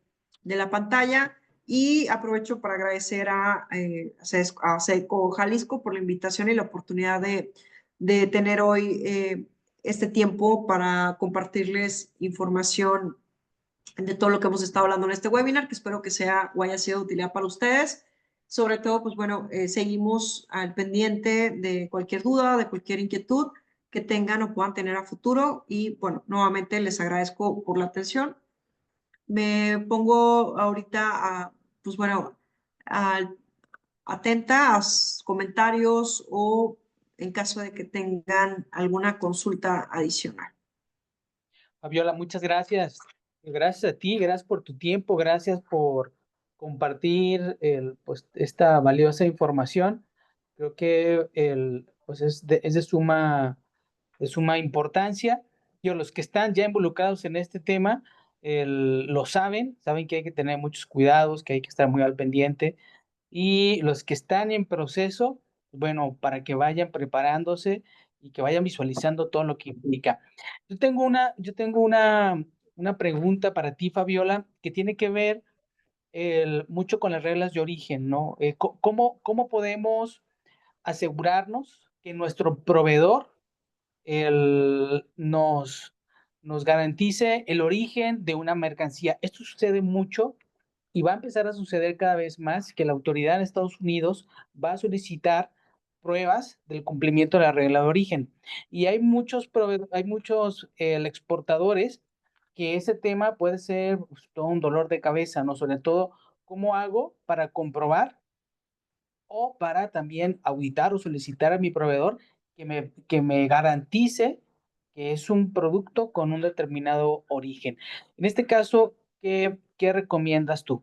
Speaker 2: la pantalla y aprovecho para agradecer a SECO Jalisco por la invitación y la oportunidad de tener hoy este tiempo para compartirles información de todo lo que hemos estado hablando en este webinar, que espero que sea o haya sido de utilidad para ustedes. Sobre todo, pues bueno, seguimos al pendiente de cualquier duda, de cualquier inquietud que tengan o puedan tener a futuro. Y bueno, nuevamente les agradezco por la atención. Me pongo ahorita, pues bueno, atenta a comentarios o en caso de que tengan alguna consulta adicional.
Speaker 1: Fabiola, muchas gracias. Gracias a ti, gracias por tu tiempo, gracias por compartir pues, esta valiosa información. Creo que pues es de suma importancia. Los que están ya involucrados en este tema lo saben que hay que tener muchos cuidados, que hay que estar muy al pendiente. Y los que están en proceso, bueno, para que vayan preparándose y que vayan visualizando todo lo que implica. Yo tengo una pregunta para ti, Fabiola, que tiene que ver mucho con las reglas de origen, ¿no? ¿Cómo podemos asegurarnos que nuestro proveedor nos garantice el origen de una mercancía? Esto sucede mucho y va a empezar a suceder cada vez más que la autoridad en Estados Unidos va a solicitar pruebas del cumplimiento de la regla de origen. Y hay muchos exportadores que ese tema puede ser pues, todo un dolor de cabeza, ¿no? Sobre todo, ¿cómo hago para comprobar o para también auditar o solicitar a mi proveedor que me garantice que es un producto con un determinado origen? En este caso, ¿qué recomiendas tú?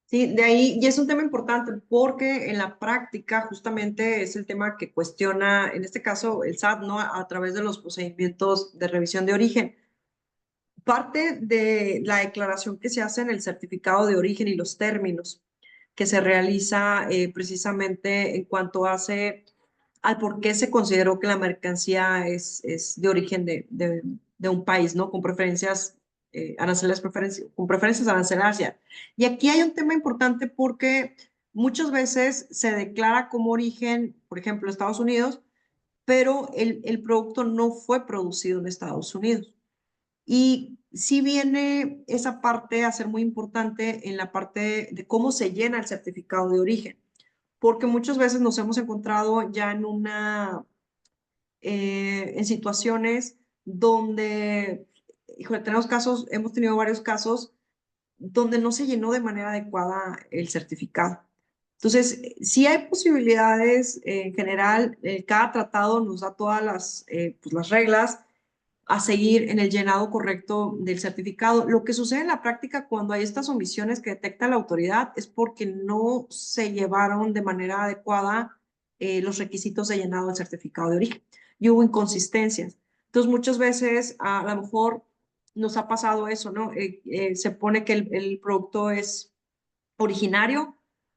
Speaker 2: Sí, de ahí, y es un tema importante porque en la práctica justamente es el tema que cuestiona, en este caso, el SAT, ¿no? A través de los procedimientos de revisión de origen. Parte de la declaración que se hace en el certificado de origen y los términos que se realiza precisamente en cuanto hace al por qué se consideró que la mercancía es de origen de un país, ¿no? Con preferencias arancelarias, con preferencias arancelarias. Y aquí hay un tema importante porque muchas veces se declara como origen, por ejemplo, Estados Unidos, pero el producto no fue producido en Estados Unidos. Y sí viene esa parte a ser muy importante en la parte de cómo se llena el certificado de origen, porque muchas veces nos hemos encontrado ya en situaciones donde, híjole, hemos tenido varios casos donde no se llenó de manera adecuada el certificado. Entonces, sí hay posibilidades en general, cada tratado nos da todas pues las reglas a seguir en el llenado correcto del certificado. Lo que sucede en la práctica cuando hay estas omisiones que detecta la autoridad es porque no se llevaron de manera adecuada los requisitos de llenado del certificado de origen y hubo inconsistencias. Entonces, muchas veces a lo mejor nos ha pasado eso, ¿no? Se pone que el producto es originario,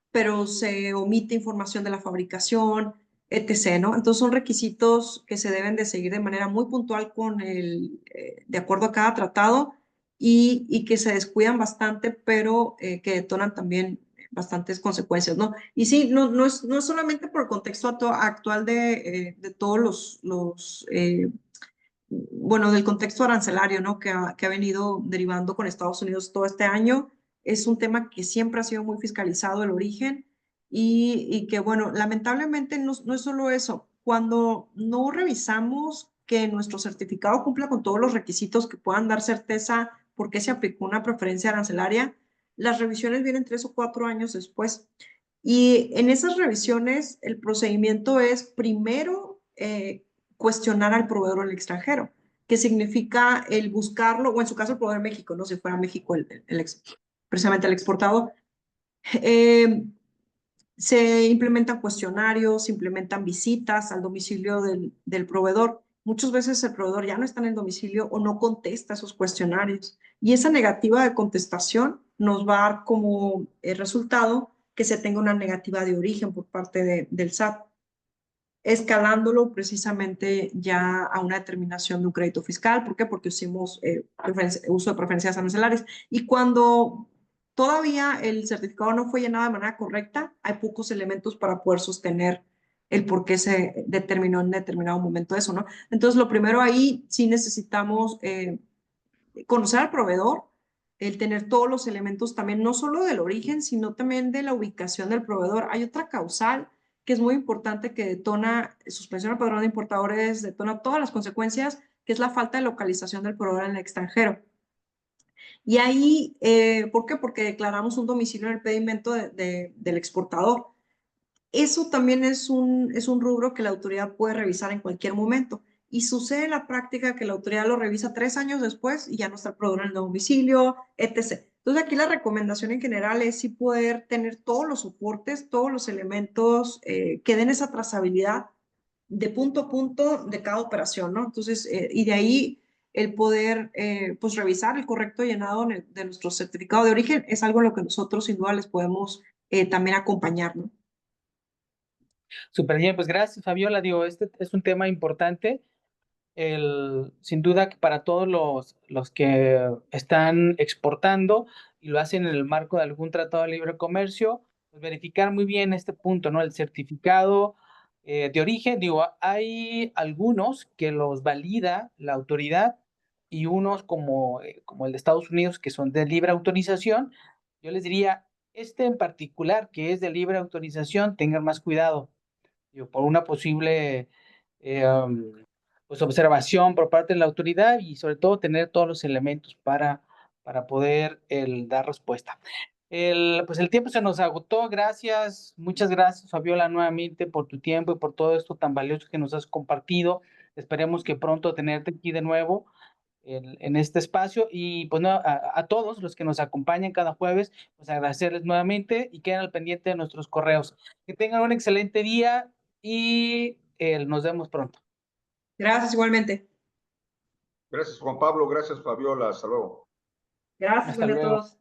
Speaker 2: pero se omite información de la fabricación, etc., ¿no? Entonces son requisitos que se deben de seguir de manera muy puntual de acuerdo a cada tratado y que se descuidan bastante, pero que detonan también bastantes consecuencias, ¿no? Y sí, no es solamente por el contexto actual de todos bueno, del contexto arancelario, ¿no? Que ha venido derivando con Estados Unidos todo este año. Es un tema que siempre ha sido muy fiscalizado el origen y que, bueno, lamentablemente no es solo eso. Cuando no revisamos que nuestro certificado cumpla con todos los requisitos que puedan dar certeza por qué se aplicó una preferencia arancelaria, las revisiones vienen 3 o 4 años después. Y en esas revisiones, el procedimiento es primero cuestionar al proveedor en el extranjero, que significa el buscarlo, o en su caso el proveedor en México, no si fuera México precisamente el exportador. Eh, Se implementan cuestionarios, se implementan visitas al domicilio del proveedor. Muchas veces el proveedor ya no está en el domicilio o no contesta esos cuestionarios. Y esa negativa de contestación nos va a dar como resultado que se tenga una negativa de origen por parte del SAT, escalándolo precisamente ya a una determinación de un crédito fiscal. ¿Por qué? Porque hicimos uso de preferencias arancelarias. Y cuando todavía el certificado no fue llenado de manera correcta, hay pocos elementos para poder sostener el por qué se determinó en determinado momento eso, ¿no? Entonces, lo primero ahí sí necesitamos conocer al proveedor, el tener todos los elementos también, no solo del origen, sino también de la ubicación del proveedor. Hay otra causal que es muy importante que detona suspensión al padrón de importadores, detona todas las consecuencias, que es la falta de localización del proveedor en el extranjero. Y ahí, ¿por qué? Porque declaramos un domicilio en el pedimento del exportador. Eso también es un rubro que la autoridad puede revisar en cualquier momento. Y sucede en la práctica que la autoridad lo revisa 3 años después y ya no está el proveedor en el domicilio, etc. Entonces aquí la recomendación en general es sí poder tener todos los soportes, todos los elementos que den esa trazabilidad de punto a punto de cada operación, ¿no? Entonces, y de ahí el poder pues revisar el correcto llenado de nuestro certificado de origen es algo en lo que nosotros sin duda les podemos también acompañar, ¿no?
Speaker 1: Súper bien, pues gracias, Fabiola. Digo, este es un tema importante. Sin duda que para todos los que están exportando y lo hacen en el marco de algún tratado de libre comercio, pues verificar muy bien este punto, ¿no? El certificado de origen, digo, hay algunos que los valida la autoridad y unos como el de Estados Unidos que son de libre autorización, yo les diría, en particular, que es de libre autorización, tengan más cuidado, digo, por una posible pues observación por parte de la autoridad y sobre todo tener todos los elementos para poder dar respuesta. Pues el tiempo se nos agotó. Gracias, muchas gracias, Fabiola, nuevamente por tu tiempo y por todo esto tan valioso que nos has compartido. Esperemos que pronto tenerte aquí de nuevo en este espacio y pues no, a todos los que nos acompañan cada jueves, pues agradecerles nuevamente y queden al pendiente de nuestros correos. Que tengan un excelente día y nos vemos pronto.
Speaker 2: Gracias igualmente.
Speaker 4: Gracias, Juan Pablo. Gracias, Fabiola. Hasta luego.
Speaker 2: Gracias,
Speaker 1: Hasta
Speaker 2: buen día a
Speaker 1: luego.
Speaker 2: todos.